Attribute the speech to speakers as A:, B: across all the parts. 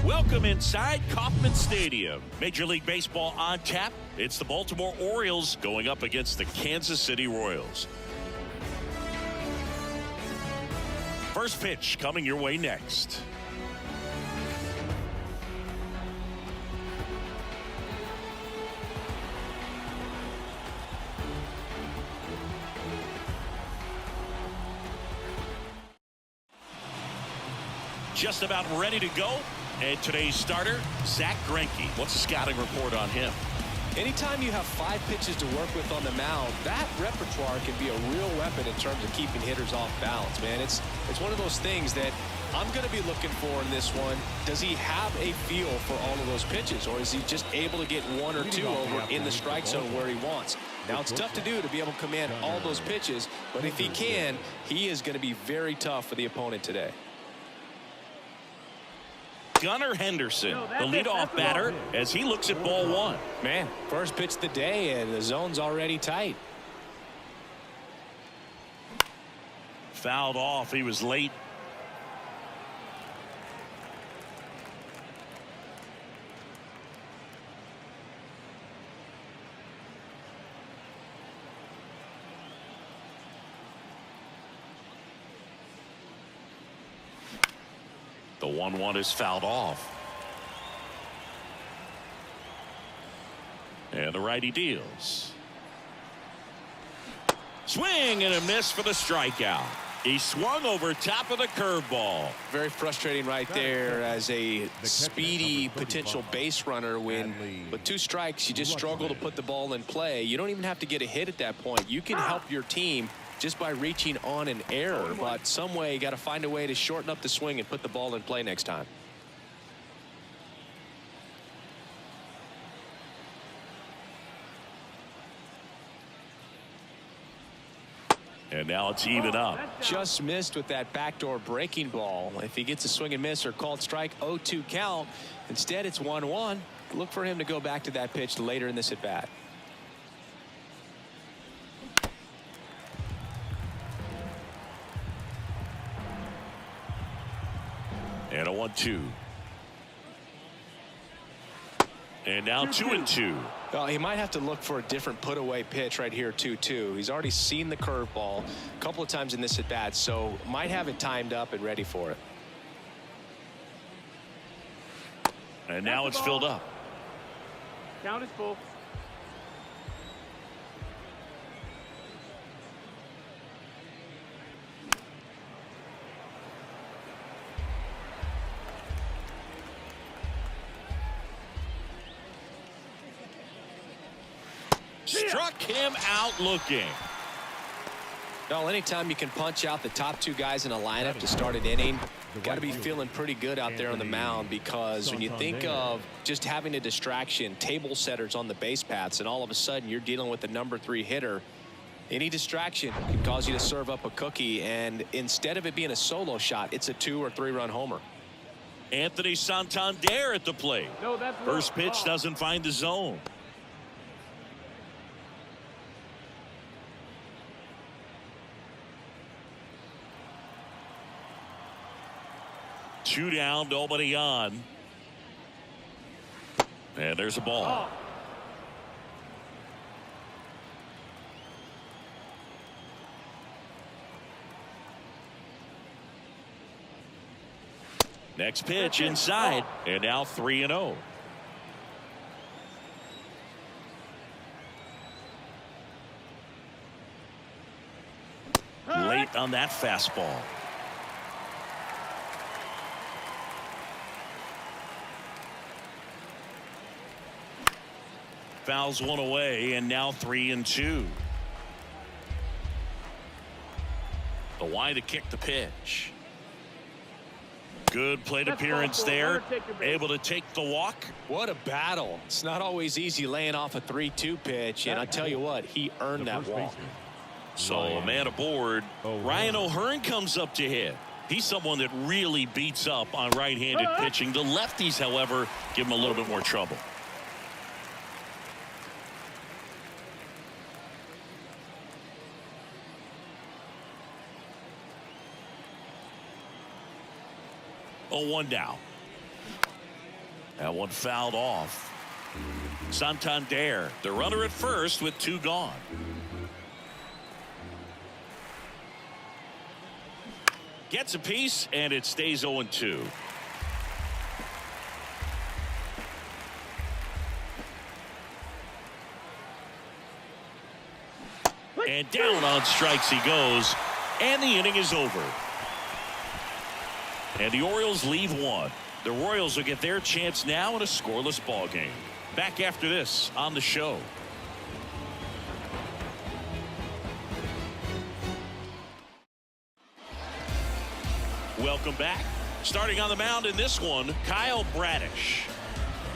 A: Welcome inside Kauffman Stadium. Major League Baseball on tap. It's the Baltimore Orioles going up against the Kansas City Royals. First pitch coming your way next. Just about ready to go. And today's starter, Zach Greinke. What's the scouting report on him?
B: Anytime you have 5 pitches to work with on the mound, that repertoire can be a real weapon in terms of keeping hitters off balance, man. It's one of those things that I'm going to be looking for in this one. Does he have a feel for all of those pitches, or is he just able to get 1 or 2 over in the strike zone where he wants? Now, it's tough to do to be able to command all those pitches, but if he can, he is going to be very tough for the opponent today.
A: Gunnar Henderson, the leadoff batter, as he looks at ball 1.
B: Man, first pitch of the day, and the zone's already tight.
A: Fouled off. He was late. The 1-1 is fouled off. And the righty deals. Swing and a miss for the strikeout. He swung over top of the curveball.
B: Very frustrating right there as a speedy potential base runner when with 2 strikes you just struggle to put the ball in play. You don't even have to get a hit at that point. You can help your team just by reaching on an error, but some way you got to find a way to shorten up the swing and put the ball in play next time.
A: And now it's even up.
B: Just missed with that backdoor breaking ball. If he gets a swing and miss or called strike, 0-2 count. Instead, it's 1-1. Look for him to go back to that pitch later in this at bat.
A: And a 1-2. And now 2-2.
B: Well, he might have to look for a different put away pitch right here, 2-2. He's already seen the curveball a couple of times in this at bat, so might have it timed up and ready for it.
A: And now it's filled up.
C: Count is full.
A: Struck him out looking.
B: Well, anytime you can punch out the top 2 guys in a lineup to start an inning, got to be feeling pretty good out there on the mound, because when you think of just having a distraction, table setters on the base paths, and all of a sudden you're dealing with the number 3 hitter, any distraction can cause you to serve up a cookie, and instead of it being a solo shot, it's a 2 or 3 run homer.
A: Anthony Santander at the plate. First pitch doesn't find the zone. Two down, nobody on. And there's a ball. Next pitch inside, and now 3-0. Late on that fastball. Fouls one away, and now 3-2. The wide to kick the pitch. Good plate appearance there. Able to take the walk.
B: What a battle. It's not always easy laying off a 3-2 pitch, and I tell you what, he earned that walk.
A: So a man aboard. Ryan O'Hearn comes up to hit. He's someone that really beats up on right-handed pitching. The lefties, however, give him a little bit more trouble. Oh, 1 down. That one fouled off. Santander, the runner at first with 2 gone. Gets a piece, and it stays 0-2. And down on strikes he goes, and the inning is over. And the Orioles leave 1. The Royals will get their chance now in a scoreless ball game. Back after this on the show. Welcome back. Starting on the mound in this one, Kyle Bradish.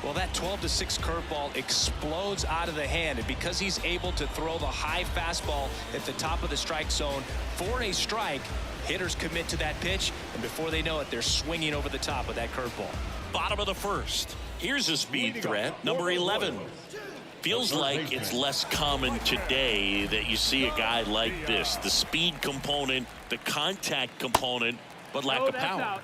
B: Well, that 12-6 curveball explodes out of the hand, and because he's able to throw the high fastball at the top of the strike zone for a strike, hitters commit to that pitch, and before they know it, they're swinging over the top of that curveball.
A: Bottom of the first. Here's a speed threat, number 11. Feels like it's less common today that you see a guy like this. The speed component, the contact component, but lack of power.
C: Out.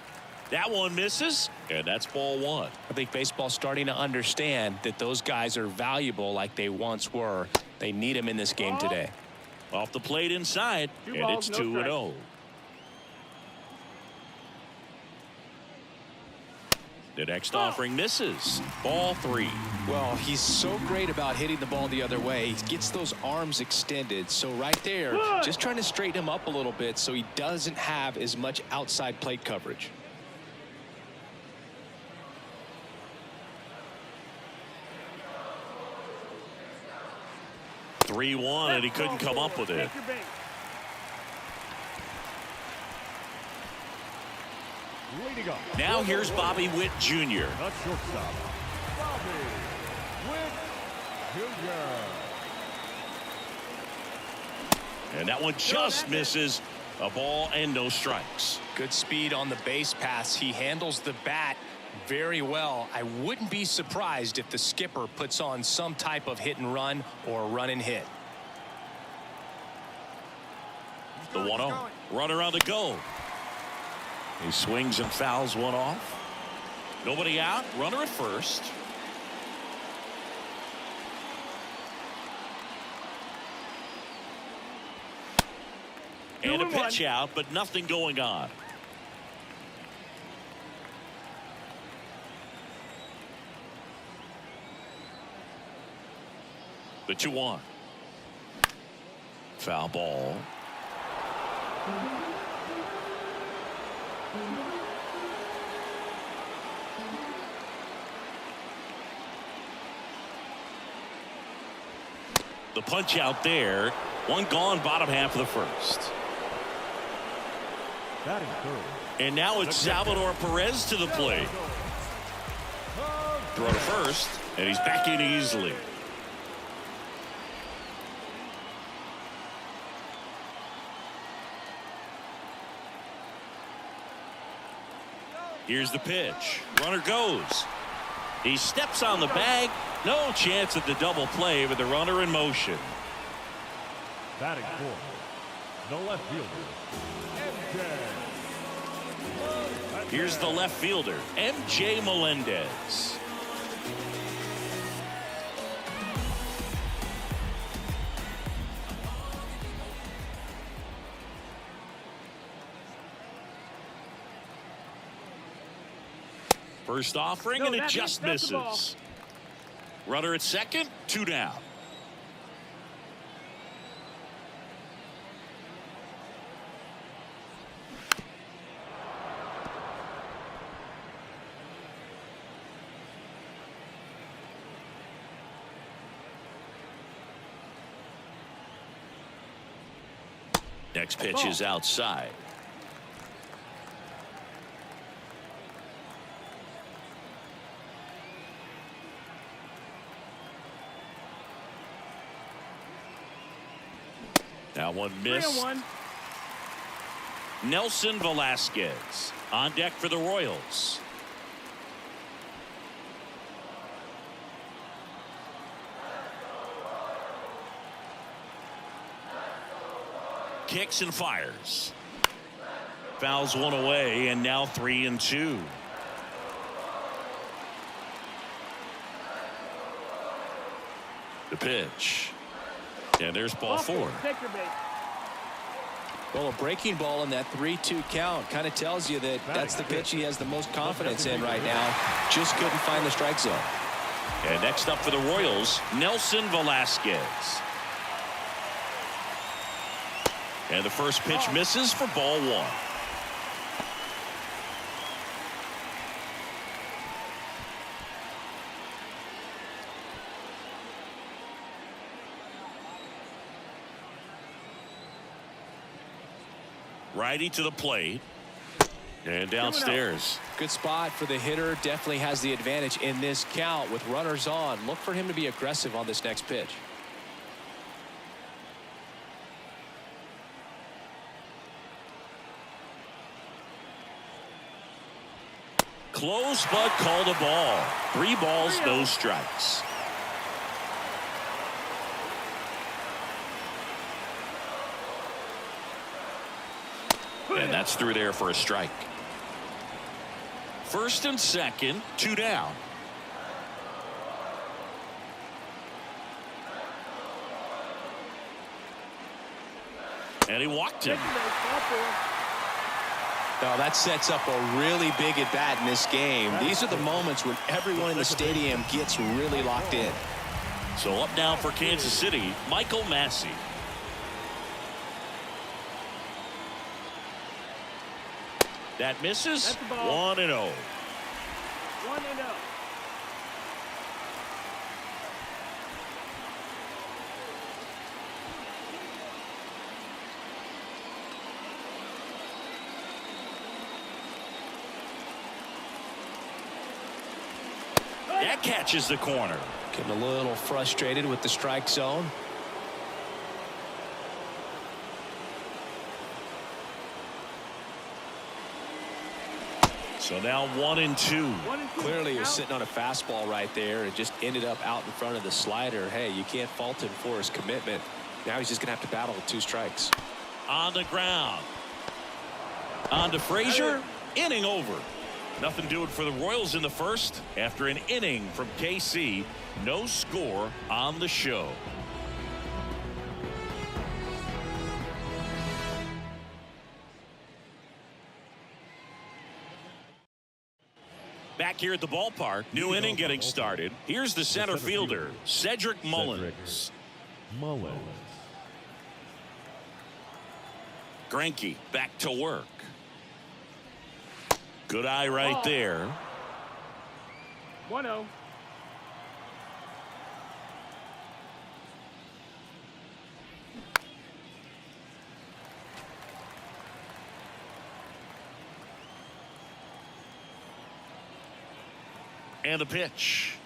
A: That one misses, and that's ball 1.
B: I think baseball's starting to understand that those guys are valuable like they once were. They need them in this game today.
A: Off the plate inside,
C: 2
A: and
C: balls,
A: it's
C: no
A: 2-0. The next offering misses. Ball 3.
B: Well, he's so great about hitting the ball the other way. He gets those arms extended. So right there, just trying to straighten him up a little bit so he doesn't have as much outside plate coverage.
A: 3-1, and he couldn't come up with it. Now here's Bobby Witt Jr.
D: The shortstop, Bobby Witt Jr.
A: And that one just misses. A ball and no strikes.
B: Good speed on the base pass. He handles the bat very well. I wouldn't be surprised if the skipper puts on some type of hit and run or run and hit.
A: The 1-0. Runner on the go. He swings and fouls one off. Nobody out. Runner at first. And a pitch out, but nothing going on. The 2-1. Foul ball. The punch out there. One gone, bottom half of the first. And now it's Salvador Perez to the plate. Throw to first, and he's back in easily. Here's the pitch. Runner goes. He steps on the bag. No chance at the double play with the runner in motion.
D: Batting fourth, the left fielder,
A: Here's the left fielder, MJ Melendez. First offering, and it just misses. Runner at second, 2 down. Next pitch is outside. That one missed.
C: 3-1.
A: Nelson Velasquez on deck for the Royals. Kicks and fires. Fouls one away, and now 3-2. The pitch. And there's ball
C: Off it.
A: 4.
C: Take your bait.
B: Well, a breaking ball in that 3-2 count kind of tells you that that's the pitch he has the most confidence in right now. Just couldn't find the strike zone.
A: And next up for the Royals, Nelson Velasquez. And the first pitch misses for ball 1. Righty to the plate. And downstairs.
B: Good spot for the hitter. Definitely has the advantage in this count with runners on. Look for him to be aggressive on this next pitch.
A: Close, but called a ball. 3 balls, no strikes. And that's through there for a strike. First and second, 2 down. And he walked him.
B: Now that sets up a really big at bat in this game. These are the moments when everyone in the stadium gets really locked in.
A: So up now for Kansas City, Michael Massey. That misses. 1-0.
C: 1-0.
A: That catches the corner.
B: Getting a little frustrated with the strike zone.
A: So now 1-2.
B: Clearly he was sitting on a fastball right there and just ended up out in front of the slider. Hey, you can't fault him for his commitment. Now he's just going to have to battle with 2 strikes.
A: On the ground. On to Frazier. Inning over. Nothing doing for the Royals in the first. After an inning from KC, no score on the show. Back here at the ballpark, new inning getting started. Here's the center fielder, Cedric Mullins. Greinke back to work. Good eye right there.
C: 1-0.
A: And a pitch.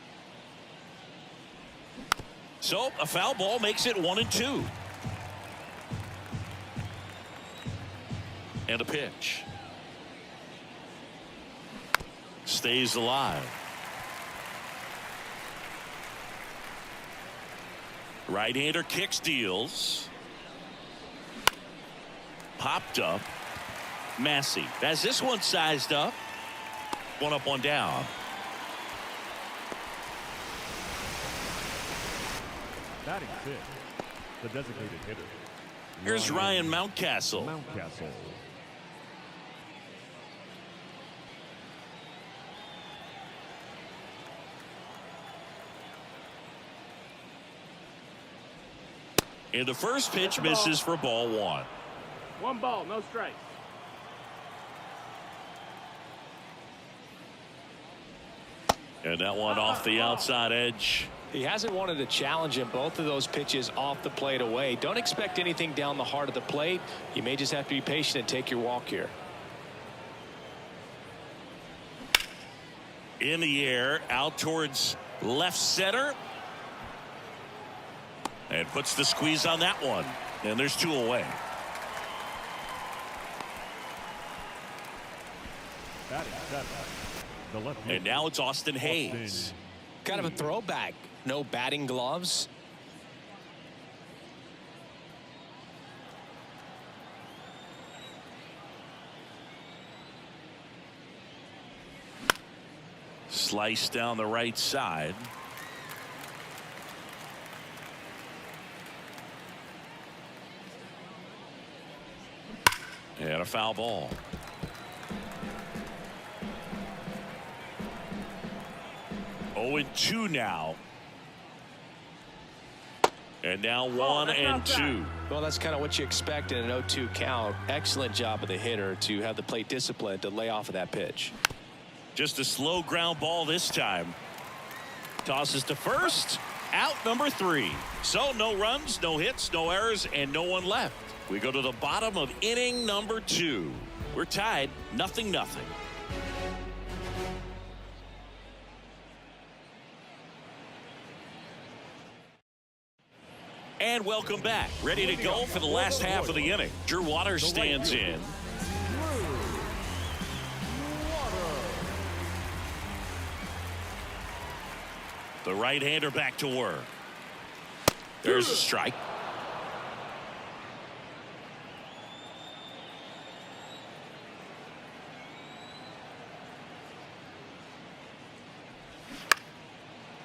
A: So a foul ball makes it 1-2. And a pitch. Stays alive. Right-hander kicks, deals. Popped up. Massey has this one sized up. 1 up, 1 down.
D: Batting 5th, the designated hitter.
A: Here's Ryan Mountcastle. And the first pitch misses for ball 1.
C: 1 ball, no strikes.
A: And that one off the outside edge.
B: He hasn't wanted to challenge him. Both of those pitches off the plate away. Don't expect anything down the heart of the plate. You may just have to be patient and take your walk here.
A: In the air, out towards left center. And puts the squeeze on that one. And there's 2 away.
D: Batting 7th, the left fielder.
A: And now it's Austin Hayes.
B: Kind of a throwback. No batting gloves.
A: Slice down the right side. a foul ball. Oh, and 2 now. And now 1 and 2.
B: Well, that's kind of what you expect in an 0-2 count. Excellent job of the hitter to have the plate discipline to lay off of that pitch.
A: Just a slow ground ball this time. Tosses to first. Out number 3. So no runs, no hits, no errors, and no one left. We go to the bottom of inning number 2. We're tied 0-0. And welcome back. Ready to go for the last half of the inning. Drew Waters stands in. The right-hander back to work. There's a strike.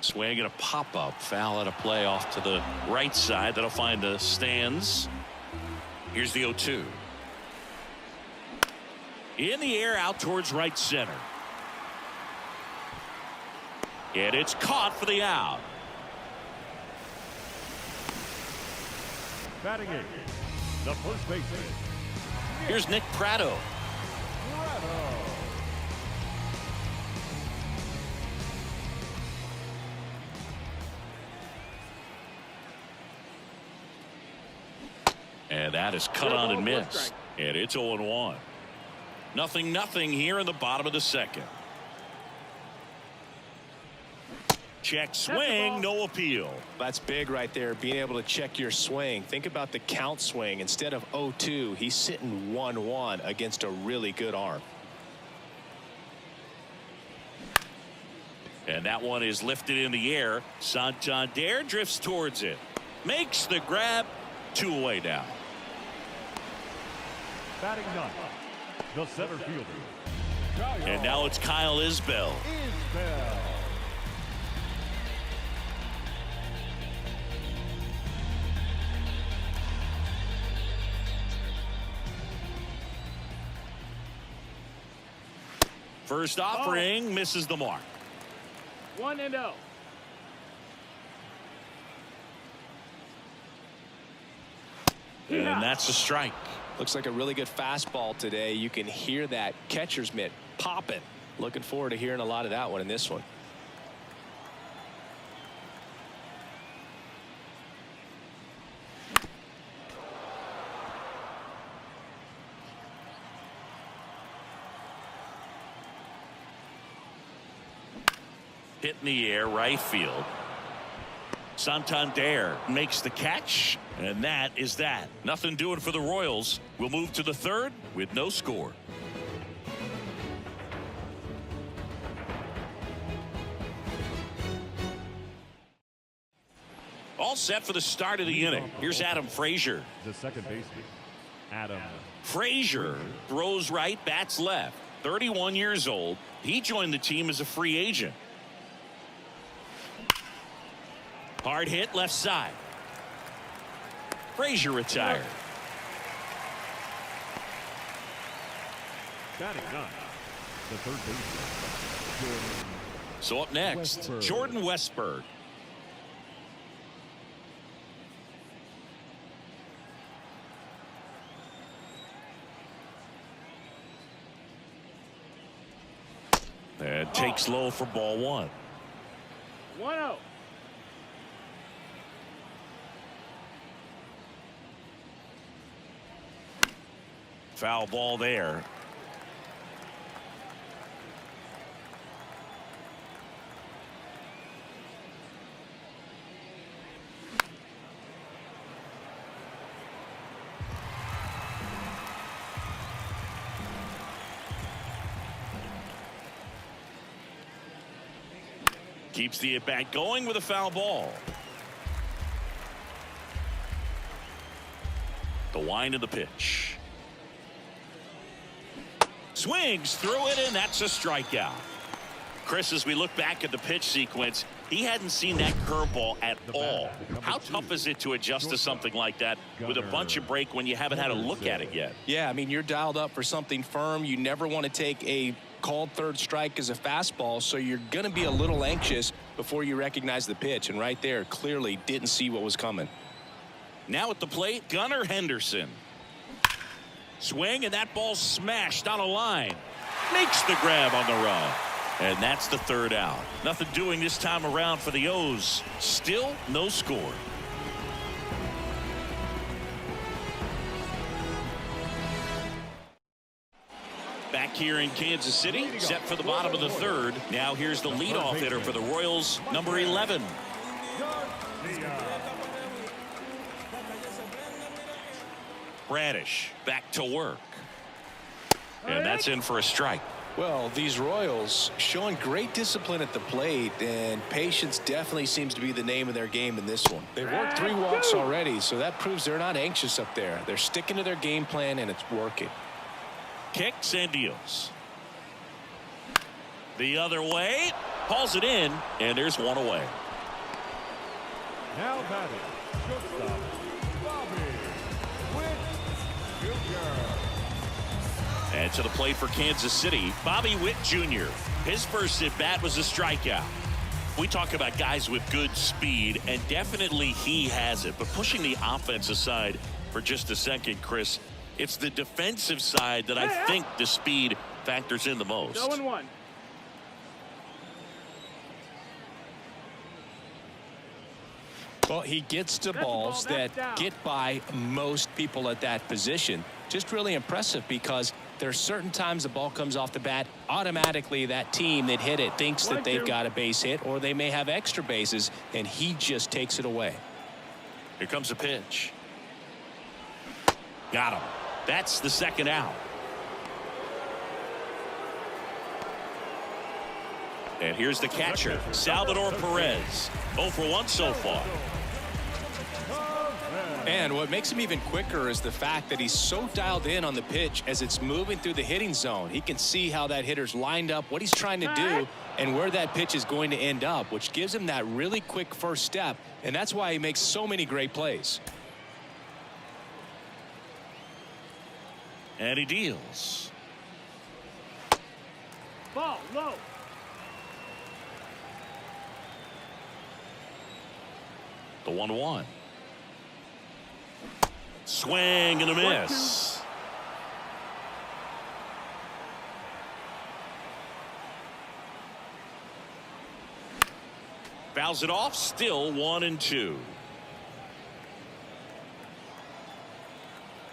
A: Swing and a pop-up. Foul at a play off to the right side. That'll find the stands. Here's the 0-2. In the air out towards right center. And it's caught for the out.
D: Batting 8, the first baseman.
A: Here's Nick Pratto. And that is cut on and missed. And it's 0-1. 0-0 here in the bottom of the second. Check swing, no appeal.
B: That's big right there, being able to check your swing. Think about the count swing. Instead of 0-2, he's sitting 1-1 against a really good arm.
A: And that one is lifted in the air. Santander drifts towards it. Makes the grab. 2 away now.
D: Batting 9, the center fielder.
A: And now it's Kyle Isbell. First offering misses the mark.
C: 1-0.
A: And that's a strike.
B: Looks like a really good fastball today. You can hear that catcher's mitt popping. Looking forward to hearing a lot of that one in this one.
A: Hit in the air, right field. Santander makes the catch, and that is that. Nothing doing for the Royals. We'll move to the third with no score. All set for the start of the inning. Here's Adam Frazier.
D: The second baseman, Adam.
A: Frazier throws right, bats left. 31 years old. He joined the team as a free agent. Hard hit left side. Frazier retired.
D: Batting 9, the third baseman.
A: So up next,
D: Westberg.
A: Jordan Westberg. And takes low for ball 1.
C: 1-0.
A: Foul ball there. Keeps the at-bat going with a foul ball. The wind of the pitch. Swings through it, and that's a strikeout. Chris, as we look back at the pitch sequence, He hadn't seen that curveball at all. How tough is it to adjust to something like that with a bunch of break when you haven't had a look at it yet?
B: Yeah, I mean, you're dialed up for something firm. You never want to take a called third strike as a fastball, so you're going to be a little anxious before you recognize the pitch. And right there, clearly didn't see what was coming.
A: Now at the plate, Gunnar Henderson. Swing, and that ball smashed on a line. Makes the grab on the run. And that's the third out. Nothing doing this time around for the O's. Still no score. Back here in Kansas City, set for the bottom of the third. Now here's the leadoff hitter for the Royals, number 11. Bradish back to work. And that's in for a strike.
B: Well, these Royals showing great discipline at the plate, and patience definitely seems to be the name of their game in this one. They've worked 3 walks already, so that proves they're not anxious up there. They're sticking to their game plan, and it's working.
A: Kicks and deals. The other way. Hauls it in, and there's one away.
D: Now batting, shortstop, Bobby Witt Jr.
A: And to the plate for Kansas City, Bobby Witt Jr. His first at bat was a strikeout. We talk about guys with good speed, and definitely he has it. But pushing the offense aside for just a second, Chris, it's the defensive side that I think the speed factors in the most.
C: 0-1.
B: Well, he gets to balls that get by most people at that position. Just really impressive because there are certain times the ball comes off the bat, automatically that team that hit it thinks that they've got a base hit, or they may have extra bases, and he just takes it away.
A: Here comes a pitch. Got him. That's the second out. And here's the catcher, Salvador Perez. 0 for 1 so far.
B: And what makes him even quicker is the fact that he's so dialed in on the pitch as it's moving through the hitting zone. He can see how that hitter's lined up, what he's trying to do, and where that pitch is going to end up, which gives him that really quick first step, and that's why he makes so many great plays.
A: And he deals.
C: Ball low.
A: The 1-1. Swing and a miss. Fouls it off. Still 1-2.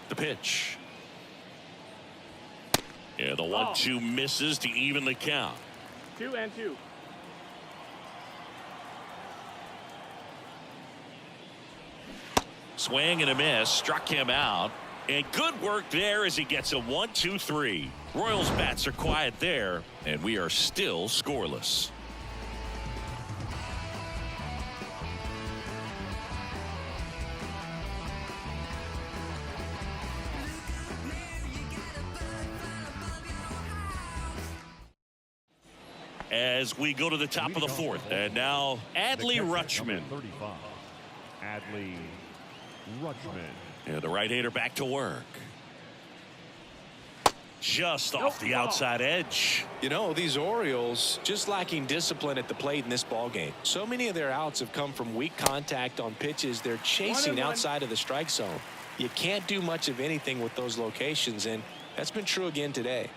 A: The pitch. Yeah, the 1-2 misses to even the count.
C: 2-2.
A: Swing and a miss, struck him out, and good work there as he gets a 1-2-3. Royals bats are quiet there, and we are still scoreless. As we go to the top of the fourth, and now Adley Rutschman.
D: 35. Adley Rutschman.
A: Yeah, the right-hander back to work. Just off the outside edge.
B: You know, these Orioles just lacking discipline at the plate in this ball game. So many of their outs have come from weak contact on pitches they're chasing outside of the strike zone. You can't do much of anything with those locations, and that's been true again today.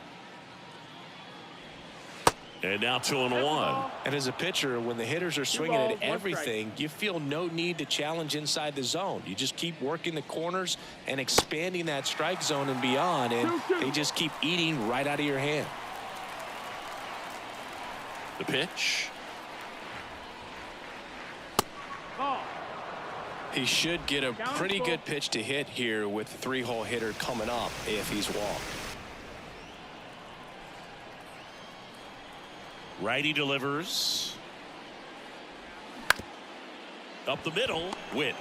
A: And now 2-1.
B: And as a pitcher, when the hitters are swinging at everything, you feel no need to challenge inside the zone. You just keep working the corners and expanding that strike zone and beyond, and they just keep eating right out of your hand.
A: The pitch.
B: He should get a pretty good pitch to hit here with the 3-hole hitter coming up if he's walked.
A: Righty delivers. Up the middle. Witt.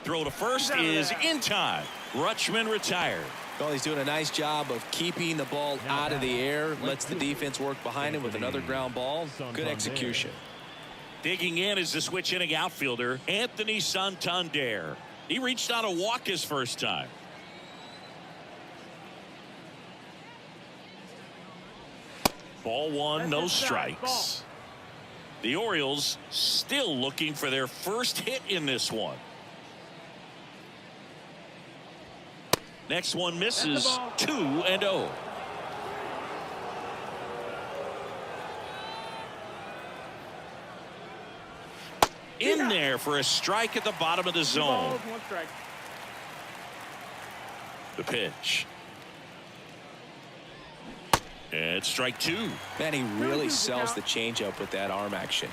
A: Throw to first is in time. Rutschman retired.
B: Well, he's doing a nice job of keeping the ball out of the air. Lets the defense work behind him with another ground ball. Good execution.
A: Digging in is the switch hitting outfielder, Anthony Santander. He reached on a walk his first time. Ball one, no strikes. The Orioles still looking for their first hit in this one. Next one misses, 2-0. In there for a strike at the bottom of the zone. The pitch. And strike two.
B: Man, he really sells the changeup with that arm action.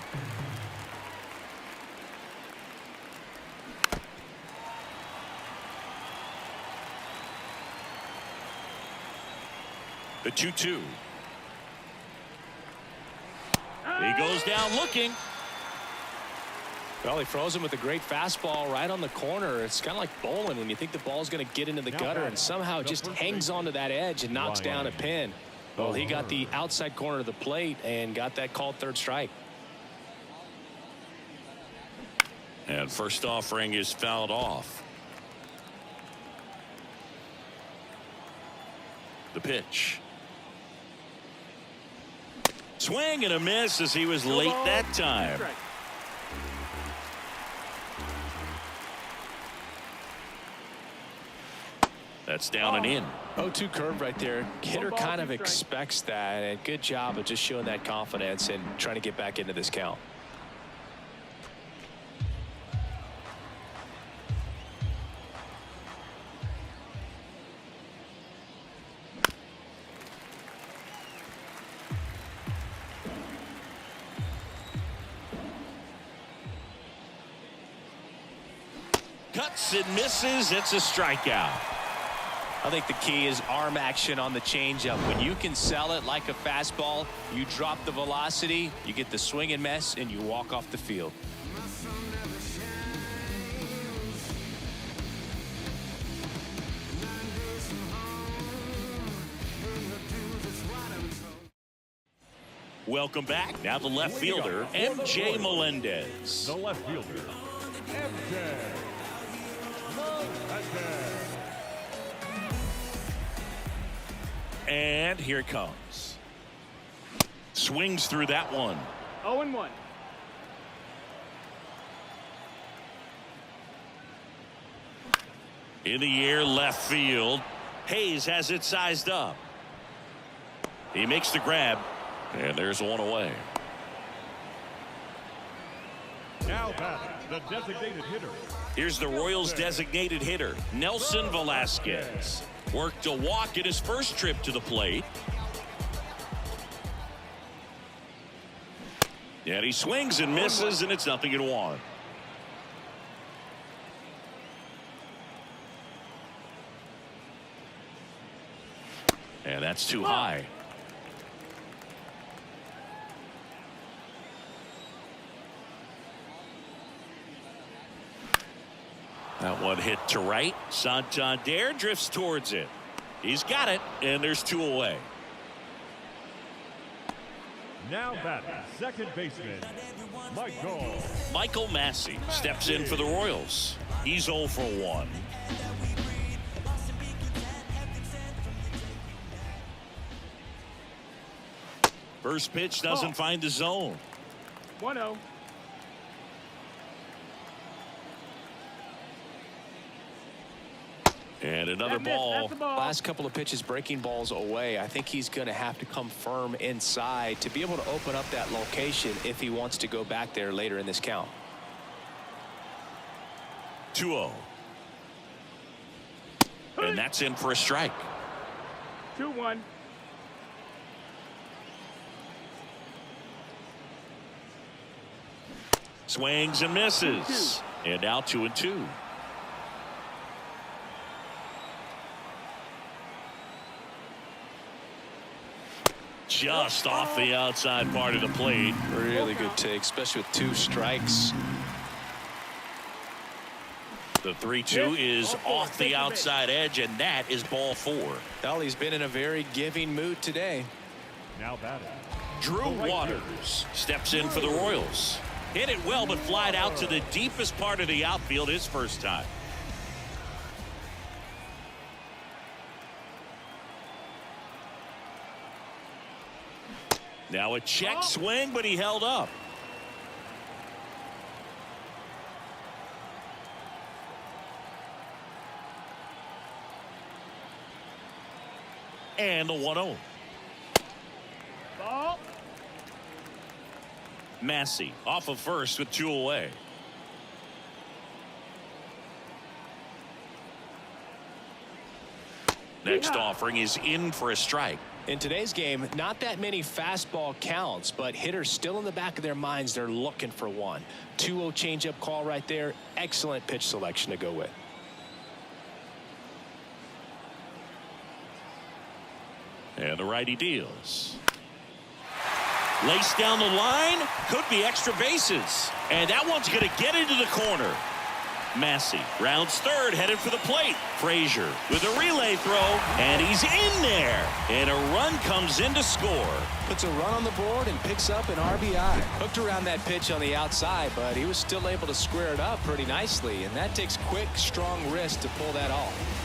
A: The 2-2. He goes down looking.
B: Well, he throws him with a great fastball right on the corner. It's kind of like bowling when you think the ball's going to get into the gutter and somehow just hangs onto that edge and knocks down a pin. Well, he got the outside corner of the plate and got that called third strike.
A: And first offering is fouled off. The pitch. Swing and a miss as he was late that time. That's down and in.
B: 0-2 curve right there. Hitter kind of expects that, and good job of just showing that confidence and trying to get back into this count.
A: Cuts and misses. It's a strikeout.
B: I think the key is arm action on the changeup. When you can sell it like a fastball, you drop the velocity, you get the swing and miss, and you walk off the field.
A: Welcome back. Now the left fielder, MJ Melendez.
D: The left fielder, MJ Melendez.
A: And here it comes. Swings through that one.
C: 0-1.
A: In the air, left field. Hayes has it sized up. He makes the grab, and there's one away.
D: Now batting, the designated hitter.
A: Here's the Royals designated hitter, Nelson Velasquez. Worked a walk in his first trip to the plate. And he swings and misses, and it's 0-1. And that's too high. That one hit to right. Santander drifts towards it. He's got it, and there's two away.
D: Now batting, second baseman,
A: Michael Massey steps in for the Royals. He's 0 for 1. First pitch doesn't find the zone.
C: 1-0.
A: And another ball.
B: Last couple of pitches breaking balls away. I think he's going to have to come firm inside to be able to open up that location if he wants to go back there later in this count.
A: 2-0. And that's in for a strike.
C: 2-1.
A: Swings and misses. And now 2-2. Just off the outside part of the plate.
B: Really good take, especially with 2 strikes.
A: The 3-2 is off the outside edge, and that is ball 4.
B: Well, he's been in a very giving mood today.
D: Now batting.
A: Drew Waters steps in for the Royals. Hit it well, but flied out to the deepest part of the outfield his first time. Now a check swing, but he held up. And the 1-0.
C: Ball.
A: Massey off of first with 2 away. Next offering is in for a strike.
B: In today's game, not that many fastball counts, but hitters still in the back of their minds, they're looking for one. 2-0 changeup call right there. Excellent pitch selection to go with.
A: And the righty deals. Laced down the line. Could be extra bases. And that one's going to get into the corner. Massey rounds third, headed for the plate. Frazier with a relay throw, and he's in there. And a run comes in to score.
B: Puts a run on the board and picks up an RBI. Hooked around that pitch on the outside, but he was still able to square it up pretty nicely. And that takes quick, strong wrist to pull that off.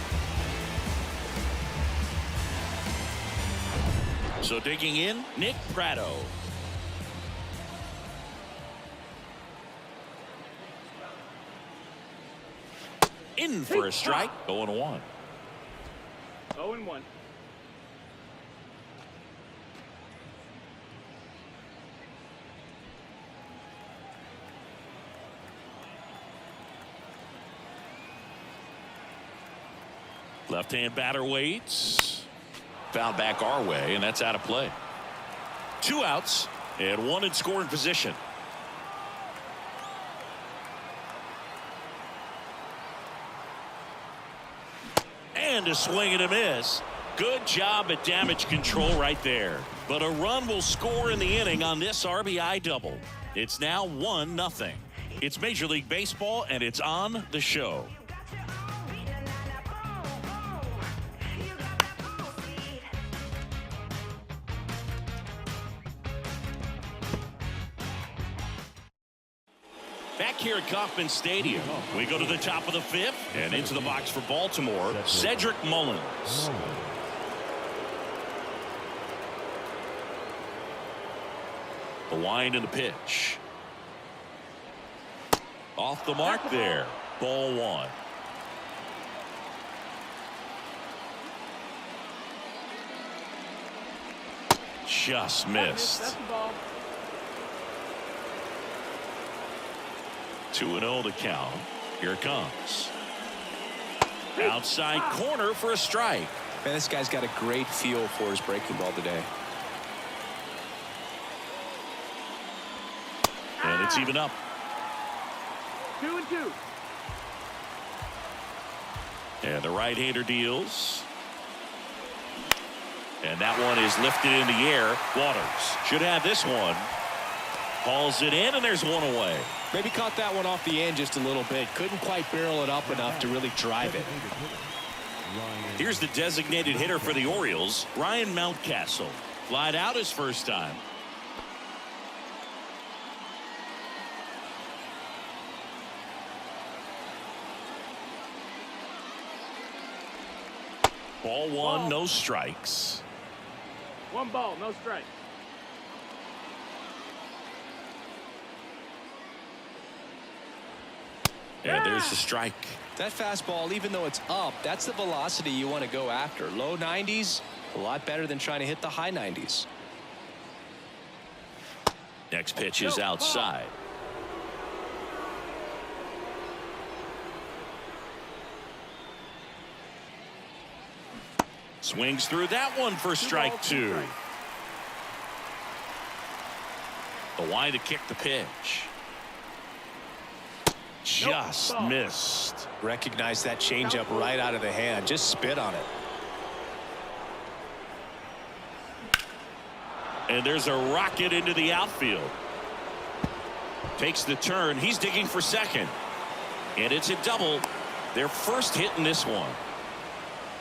A: So digging in, Nick Pratto. In for a strike. 0-1.
C: 0-1.
A: Left-hand batter waits. Foul back our way, and that's out of play. 2 outs and 1 in scoring position. And a swing and a miss. Good job at damage control right there. But a run will score in the inning on this RBI double. It's now 1-0. It's Major League Baseball, and it's on the show. Back here at Kauffman Stadium, we go to the top of the 5th and into the box for Baltimore, Cedric Mullins. The wind and the pitch. Off the mark there. Ball 1. Just missed.
C: That's the ball.
A: 2-0 to count. Here it comes. Outside corner for a strike.
B: Man, this guy's got a great feel for his breaking ball today.
A: And it's even up.
C: 2-2.
A: And the right-hander deals. And that one is lifted in the air. Waters should have this one. Hauls it in, and there's 1 away.
B: Maybe caught that one off the end just a little bit. Couldn't quite barrel it up enough to really drive it.
A: Here's the designated hitter for the Orioles, Ryan Mountcastle. Flied out his first time. Ball 1, no strikes.
C: 1 ball, no strike.
A: And there's the strike.
B: That fastball, even though it's up, that's the velocity you want to go after. Low 90s, a lot better than trying to hit the high 90s.
A: Next pitch is outside. Swings through that one for strike 2. The wind to kick the pitch. Just missed.
B: Recognize that changeup right out of the hand. Just spit on it.
A: And there's a rocket into the outfield. Takes the turn. He's digging for second. And it's a double. Their first hit in this one.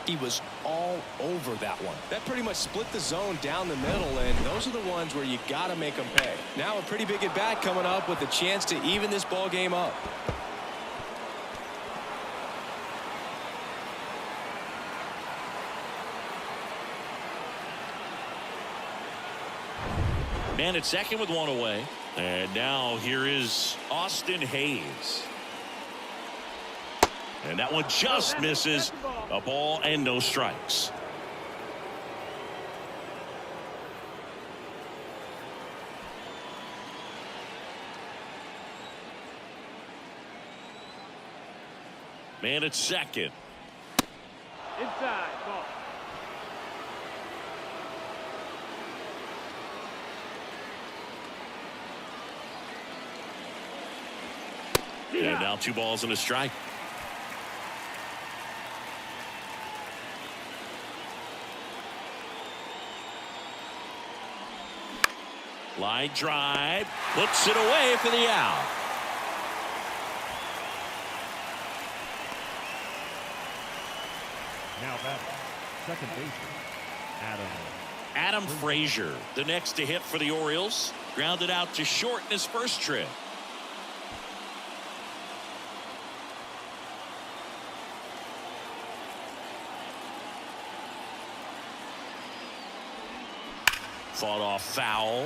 B: He was all over that one. That pretty much split the zone down the middle, and those are the ones where you got to make them pay. Now a pretty big at bat coming up with a chance to even this ball game up.
A: Man at second with one away. And now here is Austin Hayes. And that one just misses. A ball and no strikes. Man at second.
C: Inside, ball.
A: And now 2 balls and a strike. Line drive, puts it away for the out.
D: Now batting, second baseman,
A: Adam Frazier, the next to hit for the Orioles. Grounded out to short in his first trip. Fought off foul.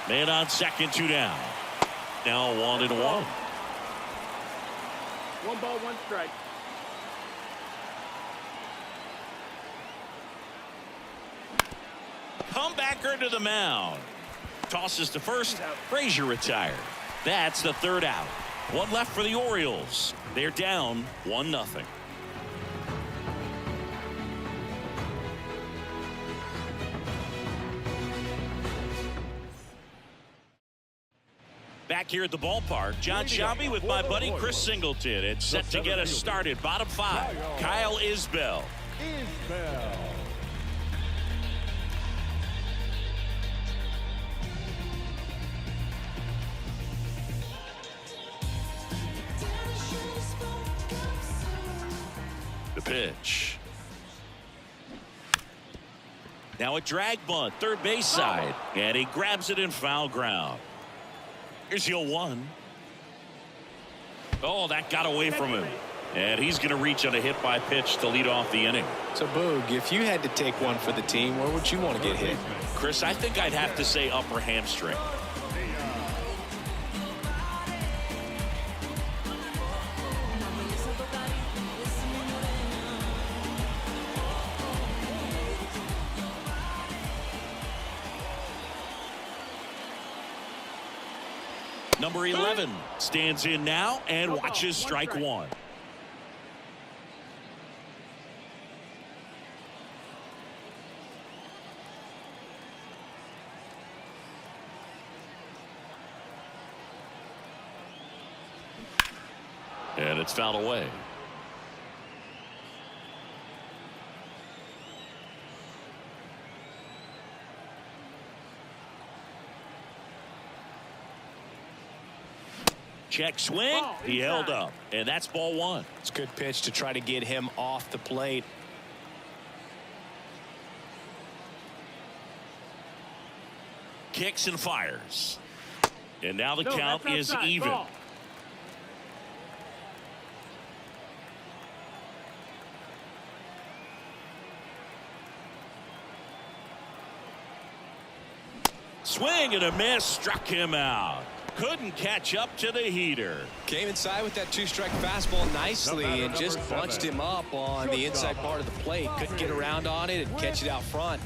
A: Man on second, 2 down. Now 1-1.
C: 1 ball, 1 strike.
A: Comebacker to the mound. Tosses to first. Frazier retired. That's the 3rd out. 1 left for the Orioles. They're down 1-0. Back here at the ballpark, John Shelby with my buddy Chris Singleton. It's set to get us started. Bottom 5, Kyle Isbell. The pitch. Now a drag bunt, third base side, and he grabs it in foul ground. Here's the 0-1. Oh, that got away from him. And he's going to reach on a hit by pitch to lead off the inning.
B: So, Boog, if you had to take one for the team, where would you want to get hit?
A: Chris, I think I'd have to say upper hamstring. Number 11 stands in now and watches strike 1. And it's fouled away. Check swing. He held up. And that's ball 1.
B: It's a good pitch to try to get him off the plate.
A: Kicks and fires. And now the count is even.
C: Ball.
A: Swing and a miss. Struck him out. Couldn't catch up to the heater.
B: Came inside with that 2-strike fastball nicely and just bunched him up on the inside part of the plate. Couldn't get around on it and catch it out front.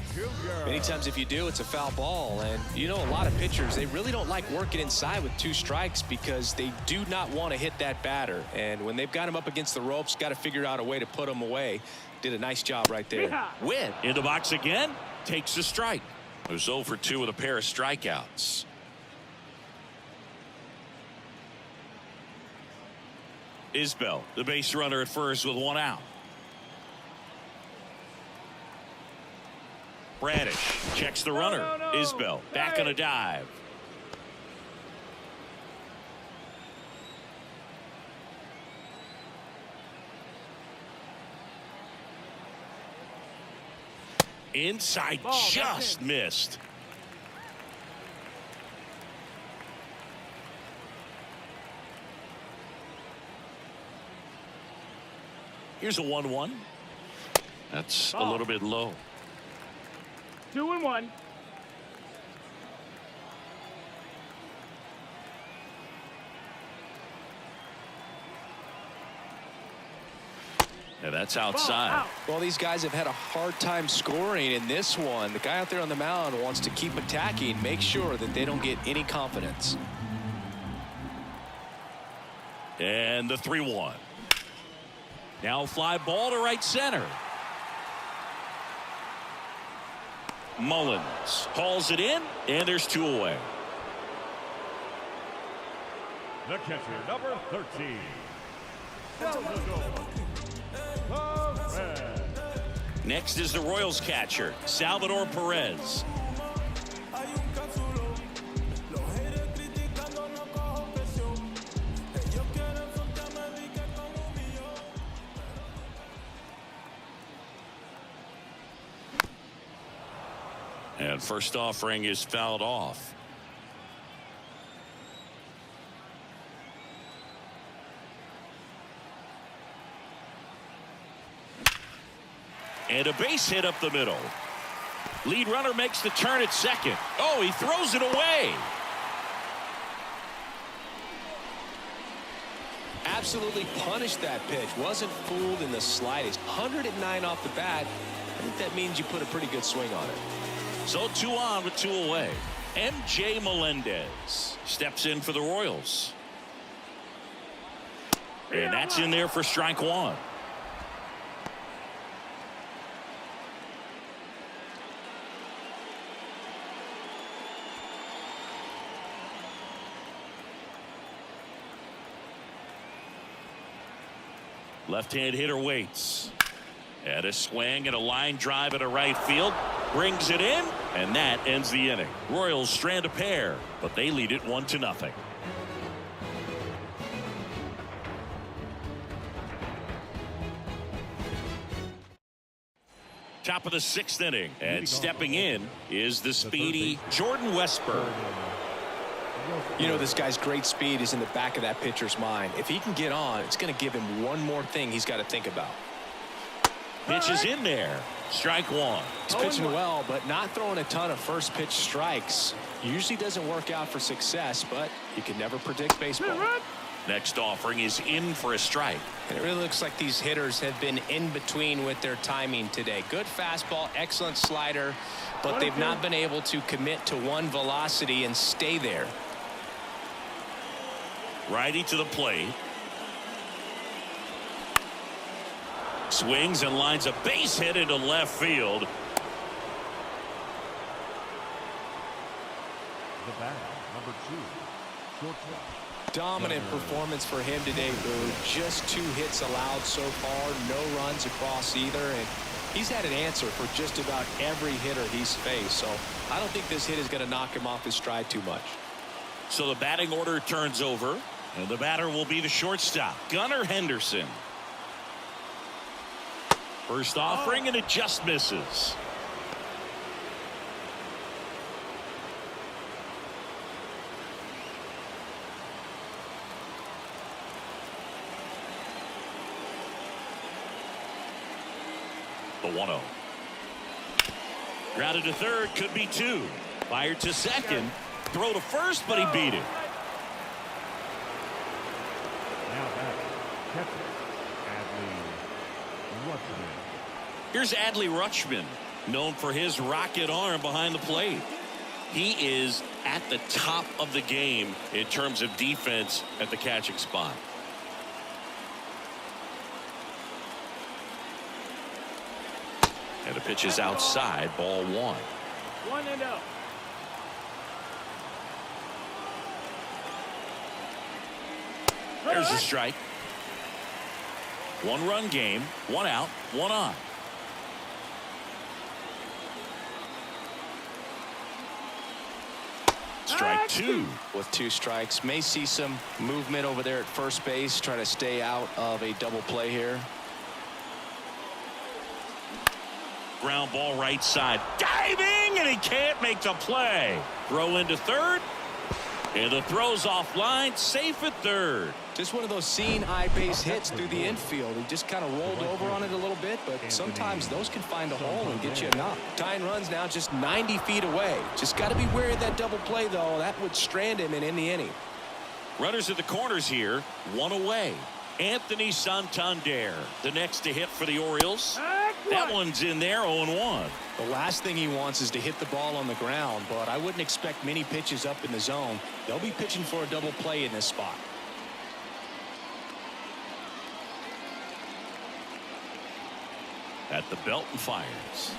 B: Many times if you do, it's a foul ball. And you know, a lot of pitchers, they really don't like working inside with 2 strikes because they do not want to hit that batter. And when they've got him up against the ropes, got to figure out a way to put him away. Did a nice job right there.
A: Witt in the box again. Takes a strike. Was 0 for 2 with a pair of strikeouts. Isbell, the base runner at first with 1 out. Bradish Checks the runner. Isbell back on a dive. Inside, just missed. Here's a 1-1. That's a little bit low.
C: 2-1.
A: Yeah, that's outside.
B: Well, these guys have had a hard time scoring in this one. The guy out there on the mound wants to keep attacking, make sure that they don't get any confidence.
A: And the 3-1. Now fly ball to right center. Mullins hauls it in, and there's 2 away.
D: The catcher, number 13.
A: Next is the Royals catcher, Salvador Perez. And first offering is fouled off. And a base hit up the middle. Lead runner makes the turn at second. Oh, he throws it away.
B: Absolutely punished that pitch. Wasn't fooled in the slightest. 109 off the bat. I think that means you put a pretty good swing on it.
A: So 2 on with 2 away. MJ Melendez steps in for the Royals. And that's in there for strike 1. Left-hand hitter waits. And a swing and a line drive at a right field. Brings it in, and that ends the inning. Royals strand a pair, but they lead it 1-0. Top of the 6th inning, and stepping in is the speedy Jordan Westburg.
B: You know, this guy's great speed is in the back of that pitcher's mind. If he can get on, it's going to give him one more thing he's got to think about.
A: Pitch is in there. Strike 1.
B: He's pitching well, but not throwing a ton of first pitch strikes. Usually doesn't work out for success, but you can never predict baseball.
A: Next offering is in for a strike.
B: And it really looks like these hitters have been in between with their timing today. Good fastball, excellent slider, but they've not been able to commit to one velocity and stay there.
A: Righty to the plate. Swings and lines a base hit into left field.
D: The batter, number 2, shortstop.
B: Dominant performance for him today, Boo. Just 2 hits allowed so far, no runs across either, and he's had an answer for just about every hitter he's faced. So I don't think this hit is going to knock him off his stride too much.
A: So the batting order turns over, and the batter will be the shortstop, Gunnar Henderson. First offering, and it just misses. The 1-0. Grounded to third, could be 2. Fired to second. Throw to first, but he beat it.
D: Now back, catcher, Adley Rutschman.
A: Here's Adley Rutschman, known for his rocket arm behind the plate. He is at the top of the game in terms of defense at the catching spot. And the pitch is outside, ball 1.
C: 1-0.
A: There's a strike. 1-run game, 1 out, 1 on. Strike two.
B: With 2 strikes, may see some movement over there at first base, try to stay out of a double play here.
A: Ground ball right side. Diving, and he can't make the play. Throw into third. And the throw's offline, safe at third.
B: Just one of those seeing eye base hits through the infield. He just kind of rolled over on it a little bit, but sometimes those can find a hole and get you a knock. Tying runs now just 90 feet away. Just got to be wary of that double play, though. That would strand him and end the inning.
A: Runners at the corners here, 1 away. Anthony Santander, the next to hit for the Orioles. That one's in there, 0-1.
B: The last thing he wants is to hit the ball on the ground, but I wouldn't expect many pitches up in the zone. They'll be pitching for a double play in this spot.
A: At the belt and fires.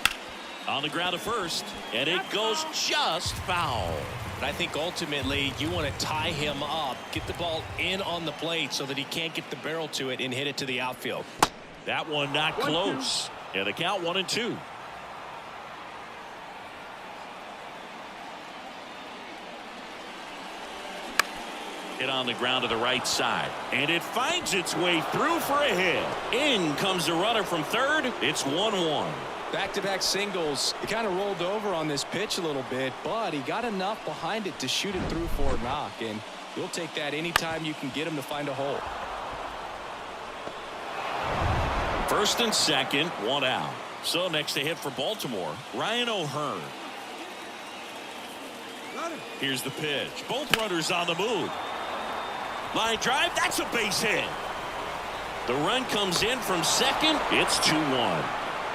A: On the ground at first, and it goes just foul.
B: But I think ultimately you want to tie him up, get the ball in on the plate so that he can't get the barrel to it and hit it to the outfield.
A: That one not close. And the count 1-2. Hit on the ground to the right side, and it finds its way through for a hit. In comes the runner from third. It's 1-1.
B: Back-to-back singles. He kind of rolled over on this pitch a little bit, but he got enough behind it to shoot it through for a knock, and you'll take that anytime you can get him to find a hole.
A: First and second, 1 out. So next to hit for Baltimore, Ryan O'Hearn. Here's the pitch. Both runners on the move. Line drive, that's a base hit. The run comes in from second. It's 2-1.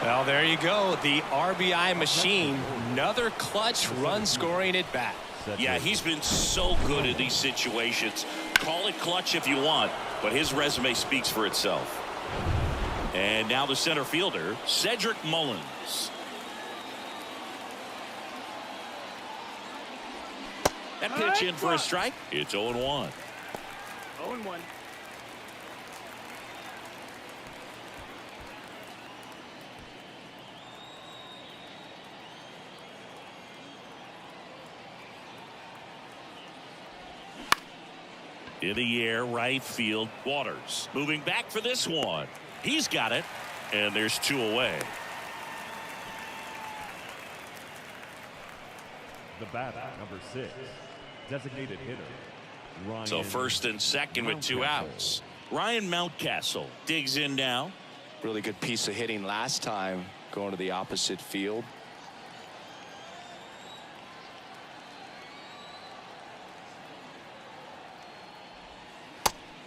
B: Well, there you go. The RBI machine. Another clutch run scoring at bat.
A: Yeah, he's been so good in these situations. Call it clutch if you want, but his resume speaks for itself. And now the center fielder, Cedric Mullins. That pitch in for a strike. It's 0-1.
C: 0-1.
A: In the air, right field, Waters. Moving back for this one. He's got it, and there's 2 away.
D: The batter, number 6, designated hitter, Ryan.
A: So first and second with 2 outs. Ryan Mountcastle digs in now.
B: Really good piece of hitting last time, going to the opposite field.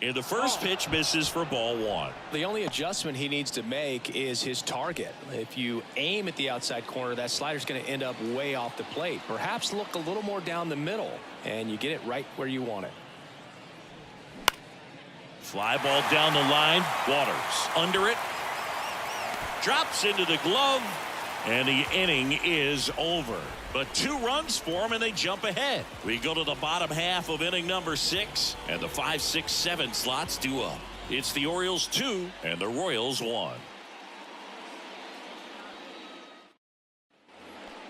A: And the first pitch misses for ball 1.
B: The only adjustment he needs to make is his target. If you aim at the outside corner, that slider's going to end up way off the plate. Perhaps look a little more down the middle, and you get it right where you want it.
A: Fly ball down the line. Waters under it. Drops into the glove. And the inning is over. But 2 runs for him, and they jump ahead. We go to the bottom half of inning number 6, and the 5, 6, 7 slots due up. It's the Orioles 2 and the Royals 1.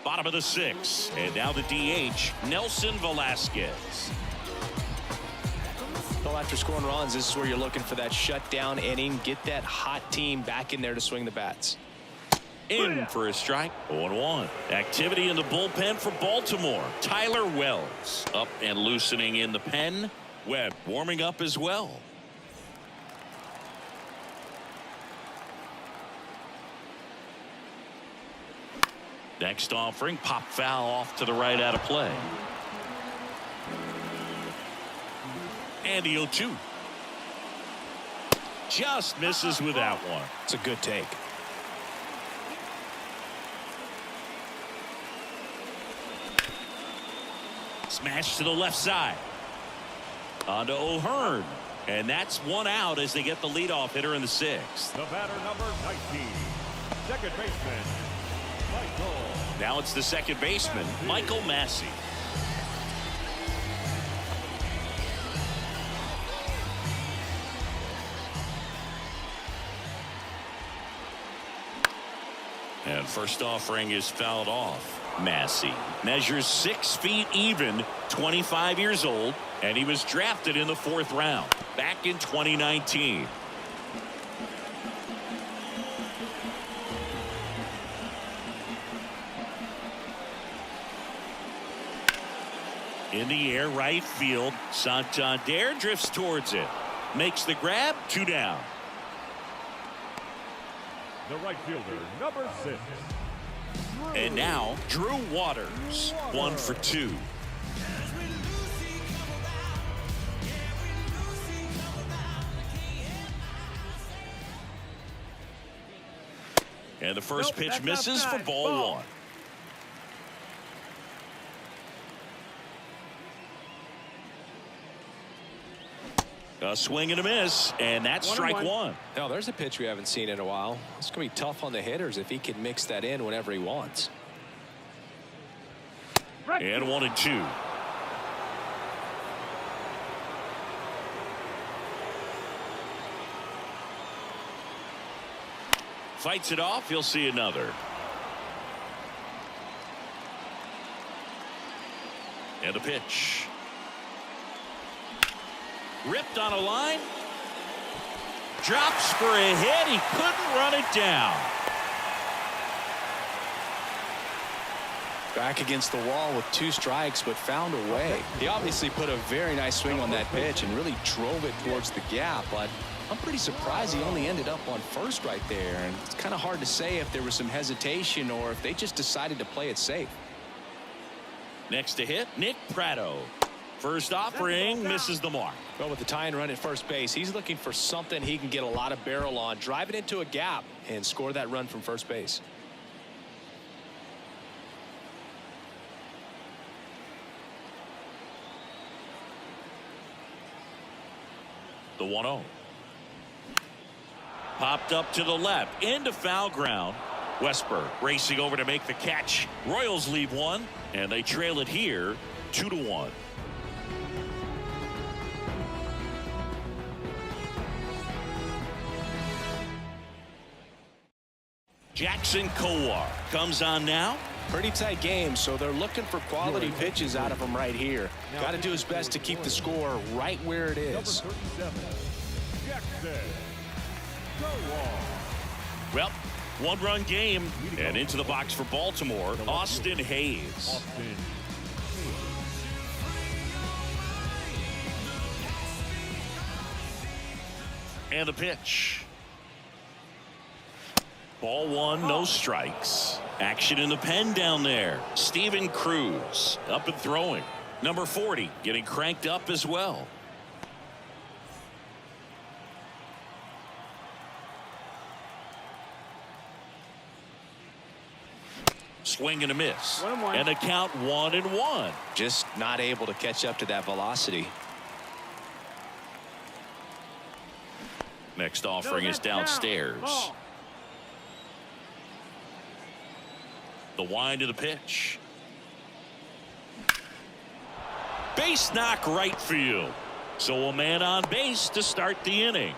A: Bottom of the 6, and now the DH, Nelson Velasquez.
B: Well, after scoring runs, this is where you're looking for that shutdown inning. Get that hot team back in there to swing the bats.
A: In for a strike. 0-1. Activity in the bullpen for Baltimore. Tyler Wells up and loosening in the pen. Webb warming up as well. Next offering, pop foul off to the right out of play. And the 0-2. Just misses with that one.
B: It's a good take.
A: Smash to the left side. On to O'Hearn. And that's 1 out as they get the leadoff hitter in the 6th.
D: The batter, number 19, second baseman, Michael.
A: Now it's the second baseman, Michael Massey. And first offering is fouled off. Massey measures 6 feet even, 25 years old, and he was drafted in the 4th round back in 2019. In the air, right field. Santander drifts towards it. Makes the grab, 2 down.
D: The right fielder, number 6.
A: And now, Drew Waters, 1 for 2. And the first pitch misses for ball 1. A swing and a miss, and that's strike 1.
B: Now, there's a pitch we haven't seen in a while. It's going to be tough on the hitters if he can mix that in whenever he wants.
A: And 1-2. Fights it off. He'll see another. And a pitch. Ripped on a line. Drops for a hit. He couldn't run it down.
B: Back against the wall with 2 strikes, but found a way. He obviously put a very nice swing on that pitch and really drove it towards the gap, but I'm pretty surprised he only ended up on first right there. And it's kind of hard to say if there was some hesitation or if they just decided to play it safe.
A: Next to hit, Nick Pratto. First offering misses the mark.
B: Well, with the tying run at first base, he's looking for something he can get a lot of barrel on, drive it into a gap, and score that run from first base.
A: The 1-0. Popped up to the left, into foul ground. Westberg racing over to make the catch. Royals lead 1, and they trail it here 2-1. Jackson Kowar comes on now.
B: Pretty tight game, so they're looking for quality pitches out of him right here. Got to do his best to keep the score right where it is.
D: Number 37, Jackson Kowar.
A: Well, 1-run game, and into the box for Baltimore, Austin Hayes. And the pitch. Ball 1, no strikes. Action in the pen down there. Steven Cruz up and throwing. Number 40 getting cranked up as well. Swing and a miss.
C: 1-1.
A: And a count 1-1.
B: Just not able to catch up to that velocity.
A: Next offering is downstairs.
C: Ball.
A: The wind of the pitch. Base knock right field. So a man on base to start the inning.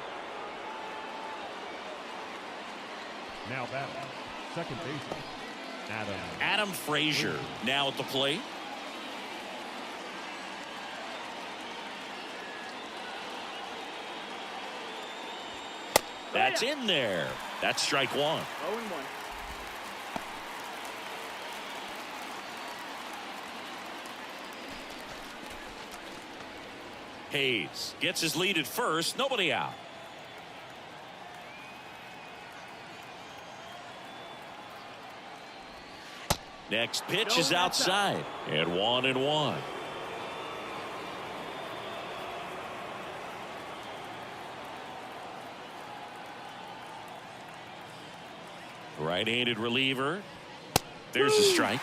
D: Now batting, second baseman,
A: Adam Frazier now at the plate. That's in there. That's strike 1.
C: 0-1.
A: Hayes gets his lead at first. Nobody out. Next pitch is outside. And 1-1. Right-handed reliever. There's a strike.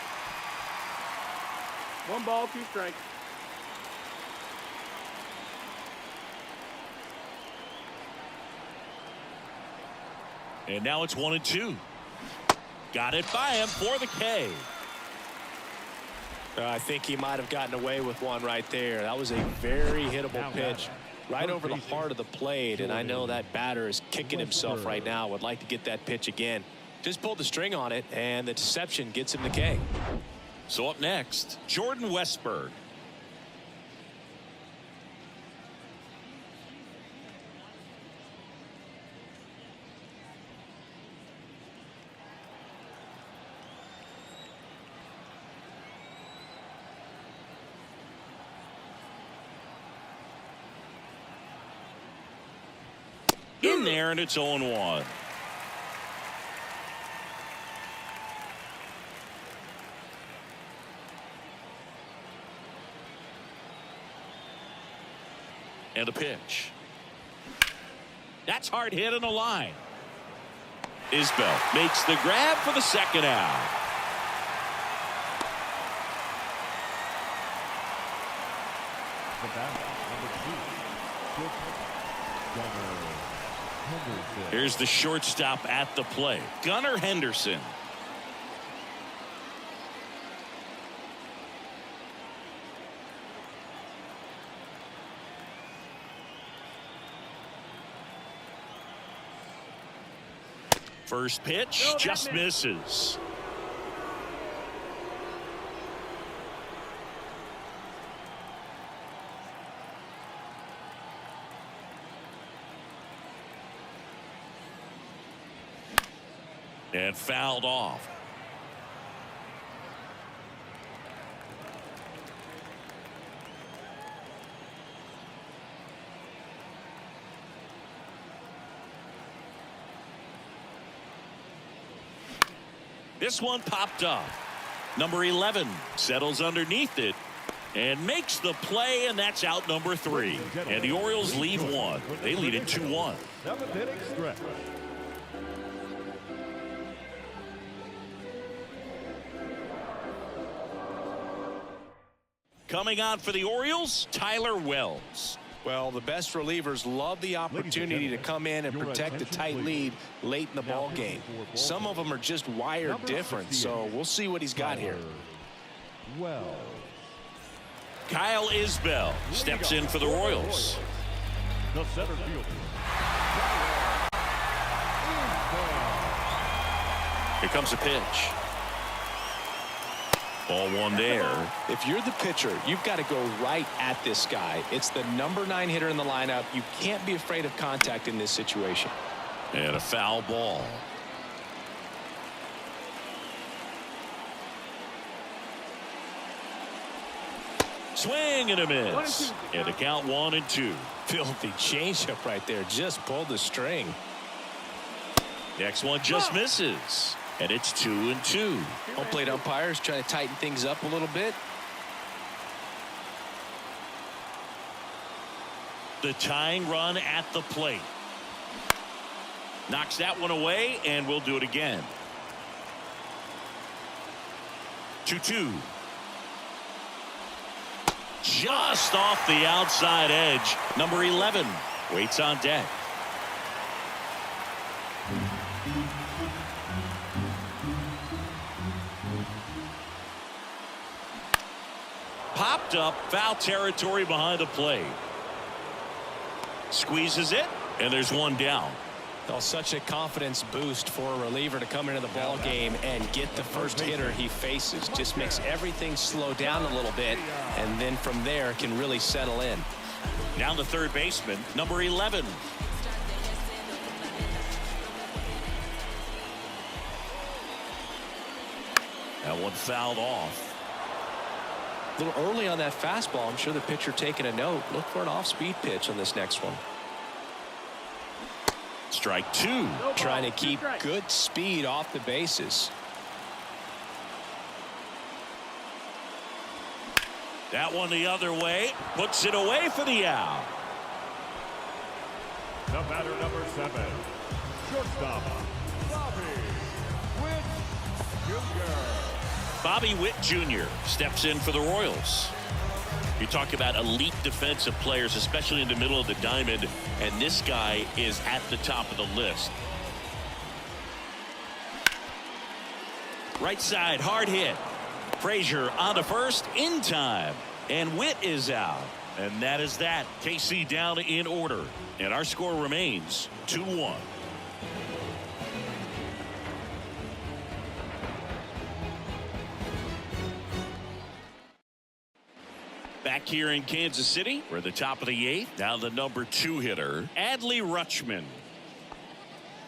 C: 1 ball, 2 strikes.
A: And now it's 1-2. Got it by him for the K.
B: I think he might have gotten away with one right there. That was a very hittable pitch right over the heart of the plate, and I know that batter is kicking himself right now. Would like to get that pitch again. Just pulled the string on it, and the deception gets him the K.
A: So up next, Jordan Westburg. In there, and it's 0-1. And a pitch. That's hard hit on the line. Isbell makes the grab for the second out.
D: The batter, number 2, Gunnar Henderson.
A: Here's the shortstop at the plate, Gunnar Henderson. First pitch just misses. And fouled off. This one popped up. Number 11 settles underneath it and makes the play, and that's out number 3. And the Orioles lead 1. They lead it 2-1.
D: 7th inning stretch.
A: Coming on for the Orioles, Tyler Wells.
B: Well, the best relievers love the opportunity to come in and protect a tight lead late in the ball game. Some of them are just wired different, so we'll see what he's got here.
D: Well,
A: Kyle Isbell steps in for the Royals.
D: the center fielder.
A: Here comes a pitch. Ball one there.
B: If you're the pitcher, you've got to go right at this guy. It's the number 9 hitter in the lineup. You can't be afraid of contact in this situation.
A: And a foul ball. Swing and a miss. And a count 1-2.
B: Filthy changeup right there. Just pulled the string.
A: Next one just misses. And it's 2-2.
B: Home plate umpires trying to tighten things up a little bit.
A: The tying run at the plate. Knocks that one away, and we'll do it again. 2-2. Just off the outside edge. Number 11 waits on deck. Popped up, foul territory behind the plate. Squeezes it, and there's one down.
B: Oh, such a confidence boost for a reliever to come into the ball game and get the first hitter he faces. Just makes everything slow down a little bit, and then from there can really settle in.
A: Down the third baseman, number 11. That one fouled off.
B: A little early on that fastball. I'm sure the pitcher taking a note. Look for an off-speed pitch on this next one.
A: Strike 2.
B: Trying to keep good speed off the bases.
A: That one the other way. Puts it away for the out.
D: The batter, number 7, shortstop, Bobby Witt Jr.
A: Bobby Witt Jr. steps in for the Royals. You talk about elite defensive players, especially in the middle of the diamond, and this guy is at the top of the list. Right side, hard hit. Frazier on to first in time, and Witt is out. And that is that. KC down in order, and our score remains 2-1. back here in Kansas City. We're at the top of the 8th. Now the number 2 hitter, Adley Rutschman.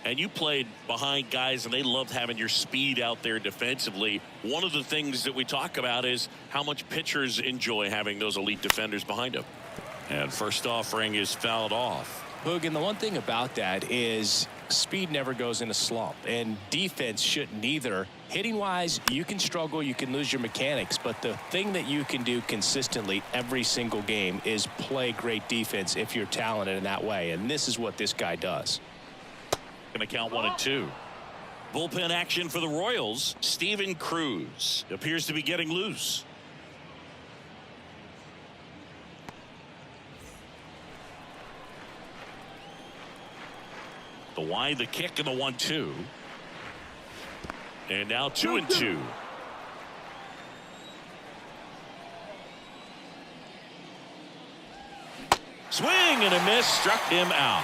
A: And you played behind guys, and they loved having your speed out there defensively. One of the things that we talk about is how much pitchers enjoy having those elite defenders behind them. And first offering is fouled off.
B: Boog, and the one thing about that is speed never goes in a slump, and defense shouldn't either. Hitting wise, you can struggle, you can lose your mechanics, but the thing that you can do consistently every single game is play great defense if you're talented in that way, and this is what this guy does.
A: Going to count 1 and 2. Bullpen action for the Royals. Steven Cruz appears to be getting loose. The wide, the kick, and the 1-2. And now 2 and 2. Swing and a miss, struck him out.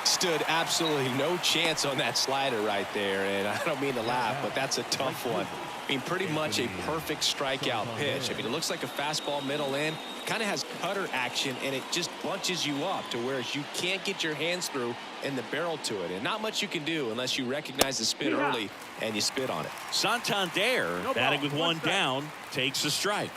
B: Stood absolutely no chance on that slider right there, and I don't mean to laugh, but that's a tough one. I mean, pretty much a perfect strikeout pitch. I mean, it looks like a fastball middle in, kind of has cutter action, and it just bunches you up to where you can't get your hands through and the barrel to it, and not much you can do unless you recognize the spin early and you spit on it.
A: Santander, batting with 1 down, takes a strike.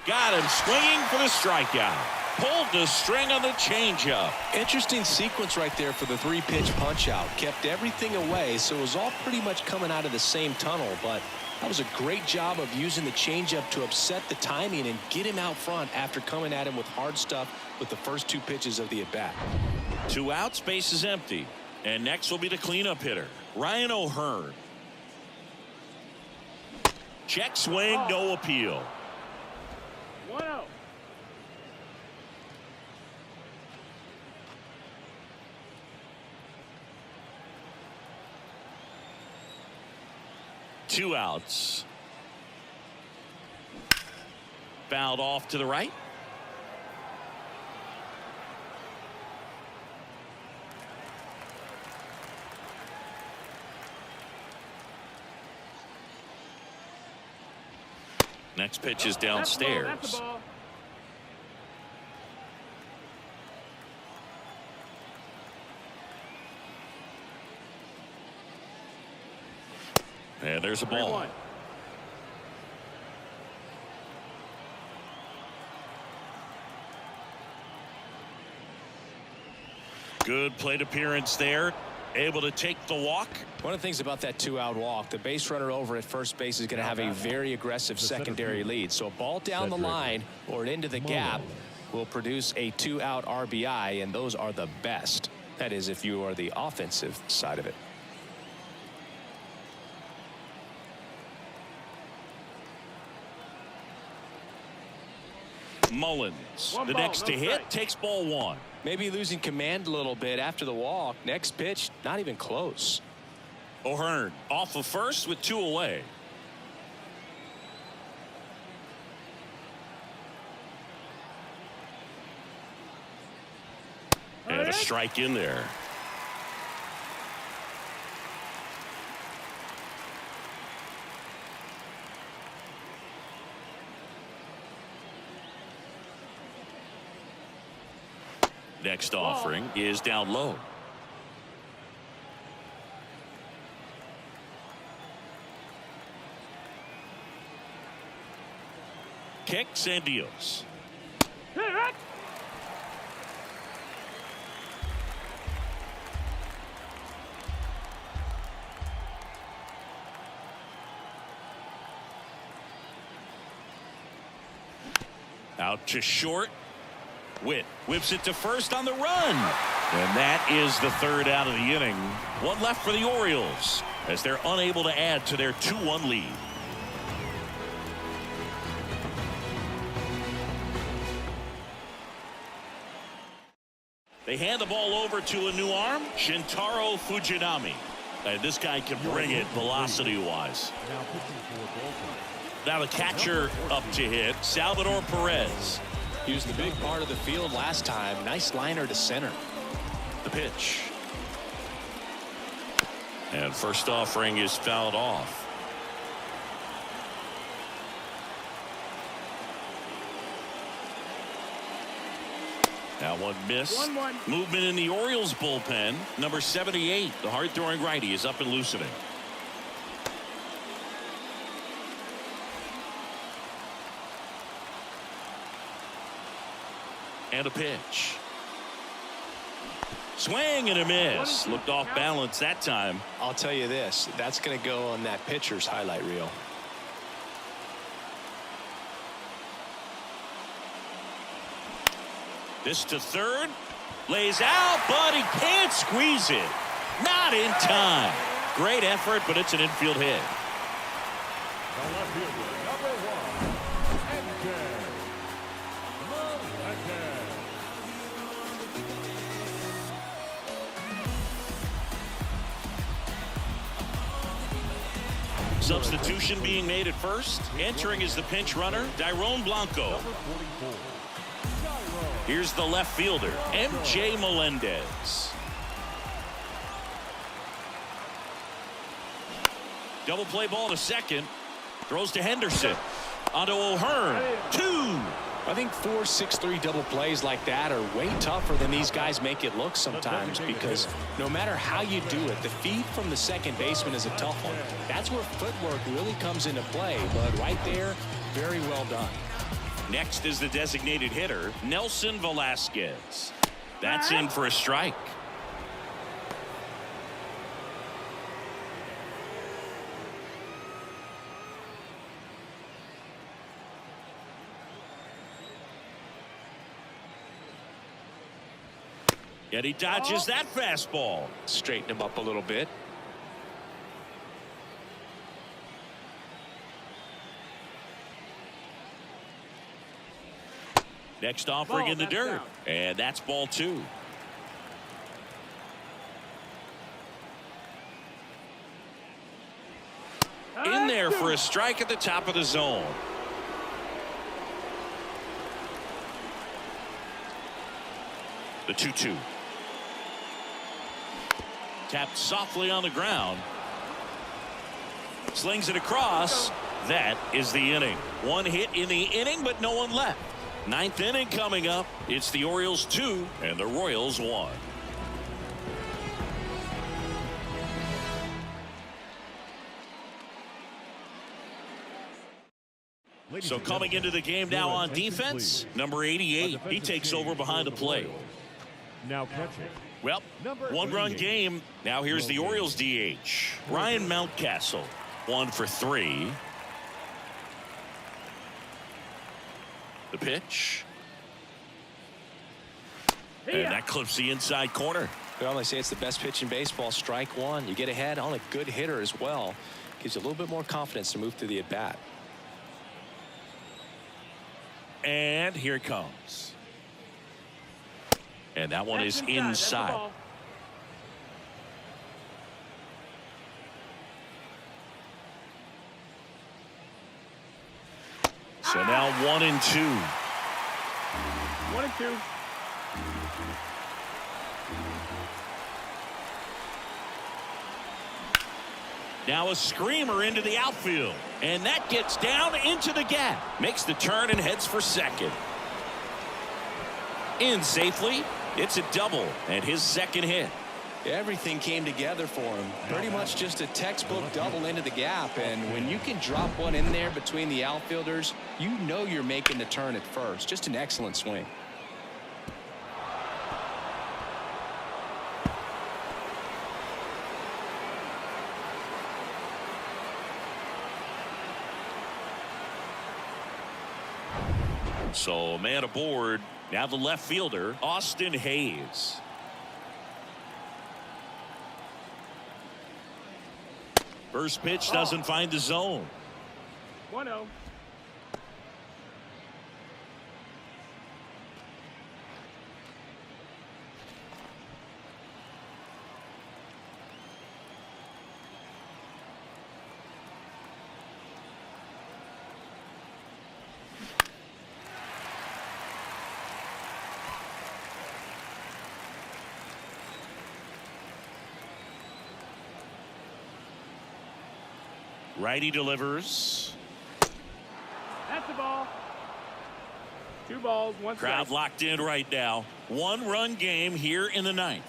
A: Got him swinging for the strikeout. Pulled the string on the changeup.
B: Interesting sequence right there for the 3-pitch punch out. Kept everything away, so it was all pretty much coming out of the same tunnel, but that was a great job of using the changeup to upset the timing and get him out front after coming at him with hard stuff with the first 2 pitches of the at-bat.
A: 2 outs, base is empty. And next will be the cleanup hitter, Ryan O'Hearn. Check swing, no appeal.
C: 1-0.
A: Two outs. Fouled off to the right. Next pitch is downstairs.
C: That's the ball.
A: And there's a ball.
C: 3-1.
A: Good plate appearance there. Able to take the walk.
B: One of the things about that 2-out walk, the base runner over at first base is going to have a very aggressive secondary lead. So a ball down the line or into the gap will produce a 2-out RBI, and those are the best. That is, if you are the offensive side of it.
A: Mullins, the next to hit, takes ball 1.
B: Maybe losing command a little bit after the walk. Next pitch, not even close.
A: O'Hearn off of first with 2 away. And a strike in there. Next offering is down low. Kicks and deals. Out to short. Witt whips it to first on the run. And that is the 3rd out of the inning. 1 left for the Orioles as they're unable to add to their 2-1 lead. They hand the ball over to a new arm, Shintaro Fujinami. And this guy can bring it velocity-wise. Now the catcher up to hit, Salvador Perez.
B: He was the big part of the field last time. Nice liner to center.
A: The pitch. And first offering is fouled off. That one missed.
C: 1-1.
A: Movement in the Orioles bullpen. Number 78, the hard-throwing righty, is up and loosening. And a pitch. Swing and a miss. Looked off balance that time.
B: I'll tell you this, that's going to go on that pitcher's highlight reel.
A: This to third. Lays out, but he can't squeeze it. Not in time. Great effort, but it's an infield hit.
D: The left fielder, number 1,
A: Substitution being made at first. Entering is the pinch runner, Dairon Blanco.
D: number 44.
A: Here's the left fielder, M.J. Melendez. Double play ball to second. Throws to Henderson. Onto O'Hearn. 2.
B: I think 4-6-3 double plays like that are way tougher than these guys make it look sometimes, because no matter how you do it, the feed from the second baseman is a tough one. That's where footwork really comes into play, but right there, very well done.
A: Next is the designated hitter, Nelson Velasquez. That's in for a strike. And he dodges that fastball.
B: Straighten him up a little bit.
A: Next offering in the dirt. And that's ball 2. In there for a strike at the top of the zone. The 2-2. Tapped softly on the ground. Slings it across. That is the inning. One hit in the inning, but no one left. Ninth inning coming up. It's the Orioles 2 and the Royals 1. So coming into the game now on defense, number 88. He takes over behind the plate.
D: Now catching.
A: Well, one-run game. Now here's the Orioles DH. Ryan Mountcastle, 1 for 3. The pitch. And that clips the inside corner.
B: Well, they say it's the best pitch in baseball. Strike one. You get ahead on a good hitter as well. Gives you a little bit more confidence to move through the at-bat.
A: And here it comes. And that one is inside. So now 1-2.
C: 1-2.
A: Now a screamer into the outfield. And that gets down into the gap. Makes the turn and heads for second. In safely. It's a double and his second hit.
B: Everything came together for him. Pretty much just a textbook double into the gap. And when you can drop one in there between the outfielders, you know you're making the turn at first. Just an excellent swing.
A: So man aboard. Now the left fielder, Austin Hayes. First pitch doesn't find the zone.
C: 1-0.
A: Righty delivers.
C: That's the ball. 2 balls, 1 strike.
A: Crowd locked in right now. 1-run game here in the 9th.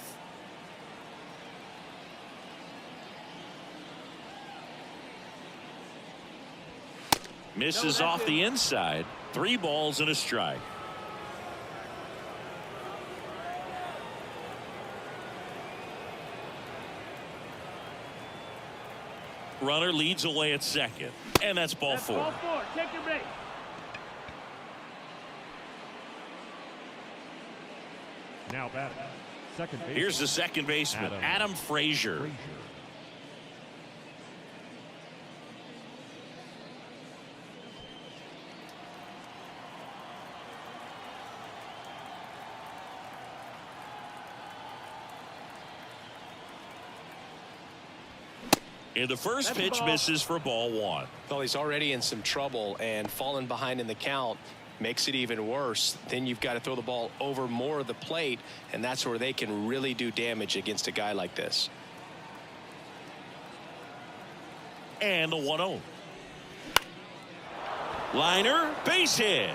A: Misses off the inside. 3 balls and a strike. Runner leads away at second, and that's ball 4.
C: Ball 4. Take your base.
D: Now batting, second base.
A: Here's the second baseman, Adam Frazier. And the first pitch misses for ball 1.
B: Well, he's already in some trouble, and falling behind in the count makes it even worse. Then you've got to throw the ball over more of the plate, and that's where they can really do damage against a guy like this.
A: And the 1-0. Liner, base hit.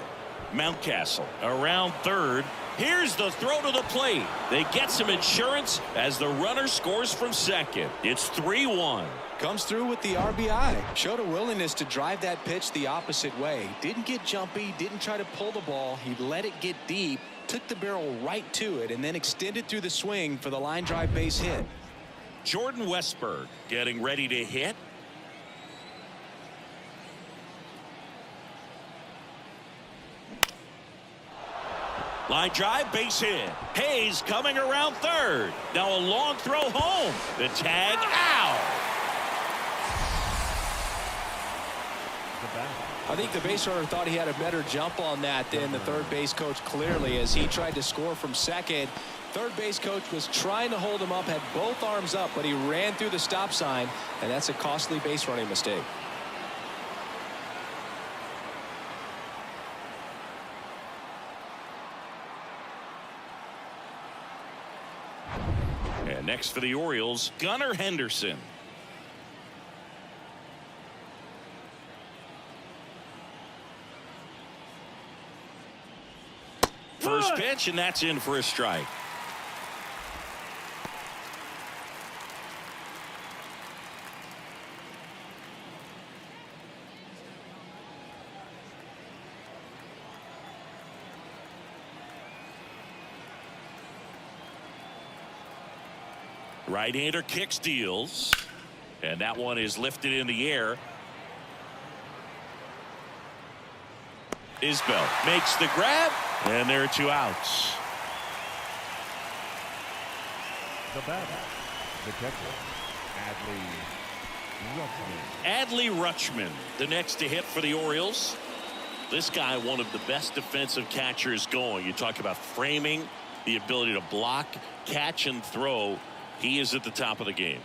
A: Mountcastle around third. Here's the throw to the plate. They get some insurance as the runner scores from second. It's 3-1.
B: Comes through with the RBI. Showed a willingness to drive that pitch the opposite way. Didn't get jumpy, didn't try to pull the ball. He let it get deep, took the barrel right to it, and then extended through the swing for the line drive base hit.
A: Jordan Westberg getting ready to hit. Line drive, base hit. Hayes coming around third. Now a long throw home. The tag out.
B: I think the base runner thought he had a better jump on that than the third base coach, clearly, as he tried to score from second. Third base coach was trying to hold him up, had both arms up, but he ran through the stop sign, and that's a costly base running mistake.
A: And next for the Orioles, Gunnar Henderson. First pitch, and that's in for a strike. Right-hander kicks, deals, and that one is lifted in the air. Isbell makes the grab, and there are 2 outs.
D: The batter, the catcher,
A: Adley Rutschman, the next to hit for the Orioles. This guy, one of the best defensive catchers going. You talk about framing, the ability to block, catch, and throw. He is at the top of the game.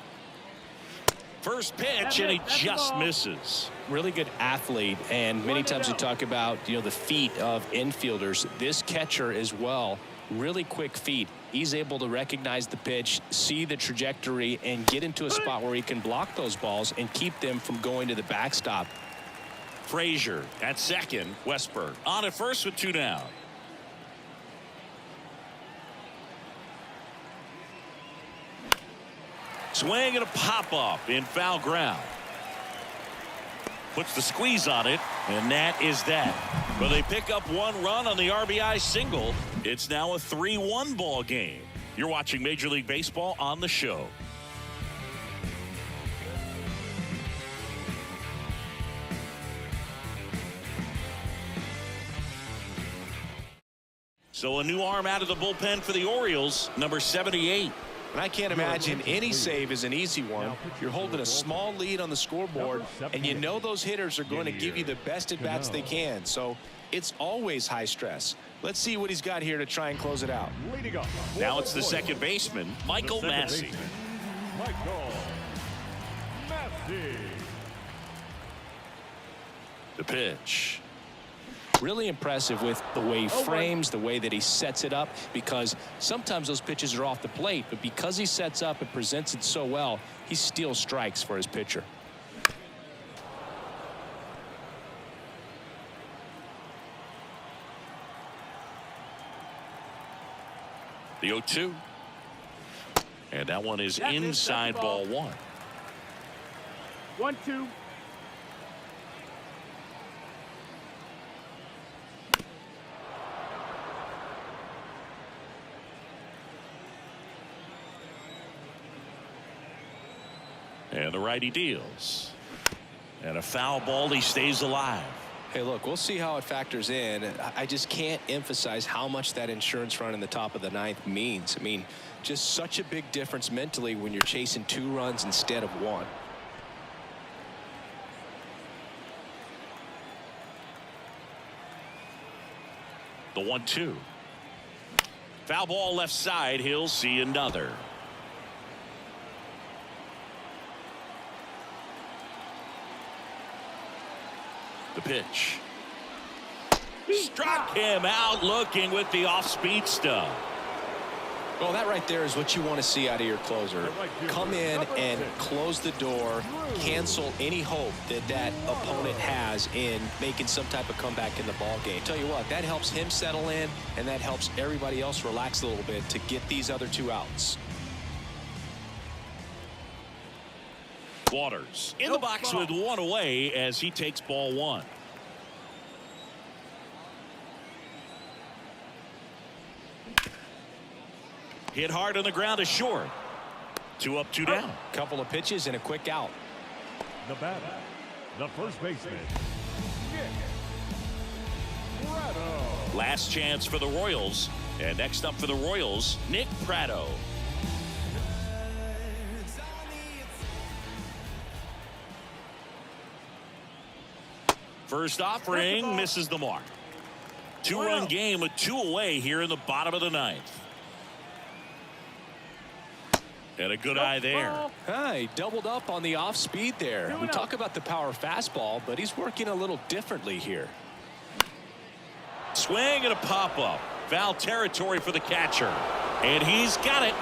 A: First pitch, and he just misses.
B: Really good athlete, and many times we talk about, the feet of infielders. This catcher as well, really quick feet. He's able to recognize the pitch, see the trajectory, and get into a spot where he can block those balls and keep them from going to the backstop.
A: Frazier at second. Westberg on at first with 2 down. Swing and a pop-up in foul ground. Puts the squeeze on it, and that is that. Well, they pick up 1 run on the RBI single. It's now a 3-1 ball game. You're watching Major League Baseball on the show. So a new arm out of the bullpen for the Orioles, number 78.
B: And I can't imagine any save is an easy one. You're holding a small lead on the scoreboard, and you know those hitters are going to give you the best at-bats they can. So it's always high stress. Let's see what he's got here to try and close it out.
A: Now it's the second baseman, Michael Massey. The pitch.
B: Really impressive with the way he frames, the way that he sets it up, because sometimes those pitches are off the plate, but because he sets up and presents it so well, he steals strikes for his pitcher.
A: The 0-2. And that one is
C: That's it. That's
A: inside
C: the ball.
A: ball 1.
C: 1-2.
A: And the righty deals. And a foul ball. He stays alive.
B: Hey, look, we'll see how it factors in. I just can't emphasize how much that insurance run in the top of the ninth means. I mean, just such a big difference mentally when you're chasing 2 runs instead of 1.
A: The 1-2. Foul ball left side. He'll see another. The pitch. Struck him out looking with the off-speed stuff.
B: Well, that right there is what you want to see out of your closer. Come in and close the door, cancel any hope that that opponent has in making some type of comeback in the ball game. Tell you what, that helps him settle in, and that helps everybody else relax a little bit to get these other 2 outs.
A: Waters in the box with 1 away as he takes ball 1. Hit hard on the ground is short. 2 up, 2 down.
B: Couple of pitches and a quick out.
D: The batter, the first baseman,
A: Last chance for the Royals. And next up for the Royals, Nick Pratto. First offering misses the mark. 2-run game with 2 away here in the bottom of the 9th. And a good eye there.
B: He doubled up on the off speed there. We talk about the power fastball, but he's working a little differently here.
A: Swing and a pop-up. Foul territory for the catcher. And he's got it.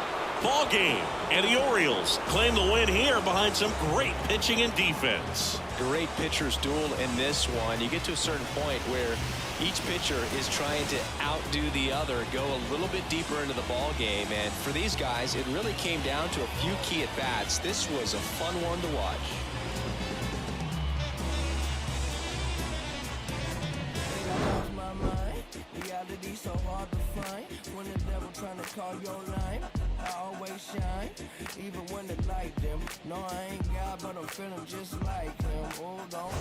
A: Ball game. And the Orioles claim the win here behind some great pitching and defense.
B: Great pitchers duel in this one. You get to a certain point where each pitcher is trying to outdo the other, go a little bit deeper into the ball game. And for these guys, it really came down to a few key at-bats. This was a fun one to watch.
E: Reality so hard to find. When the devil trying to call your line, I always shine, even when the light dim. No, I ain't God, but I'm feeling just like him. Hold on,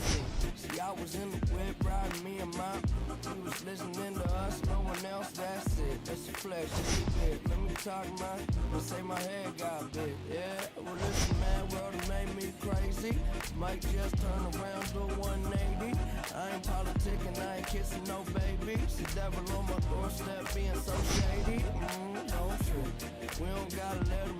E: see, I was in the whip riding me and my. He was listening to us, no one else. That's it. That's a flesh, it's a bit. Let me talk, man. Let's say my head got bit. Yeah, well listen, man, world has made me crazy. Might just turn around to 180. I ain't politicking, I ain't kissing no baby. The devil on my doorstep being so shady. Don't trip. We don't gotta let him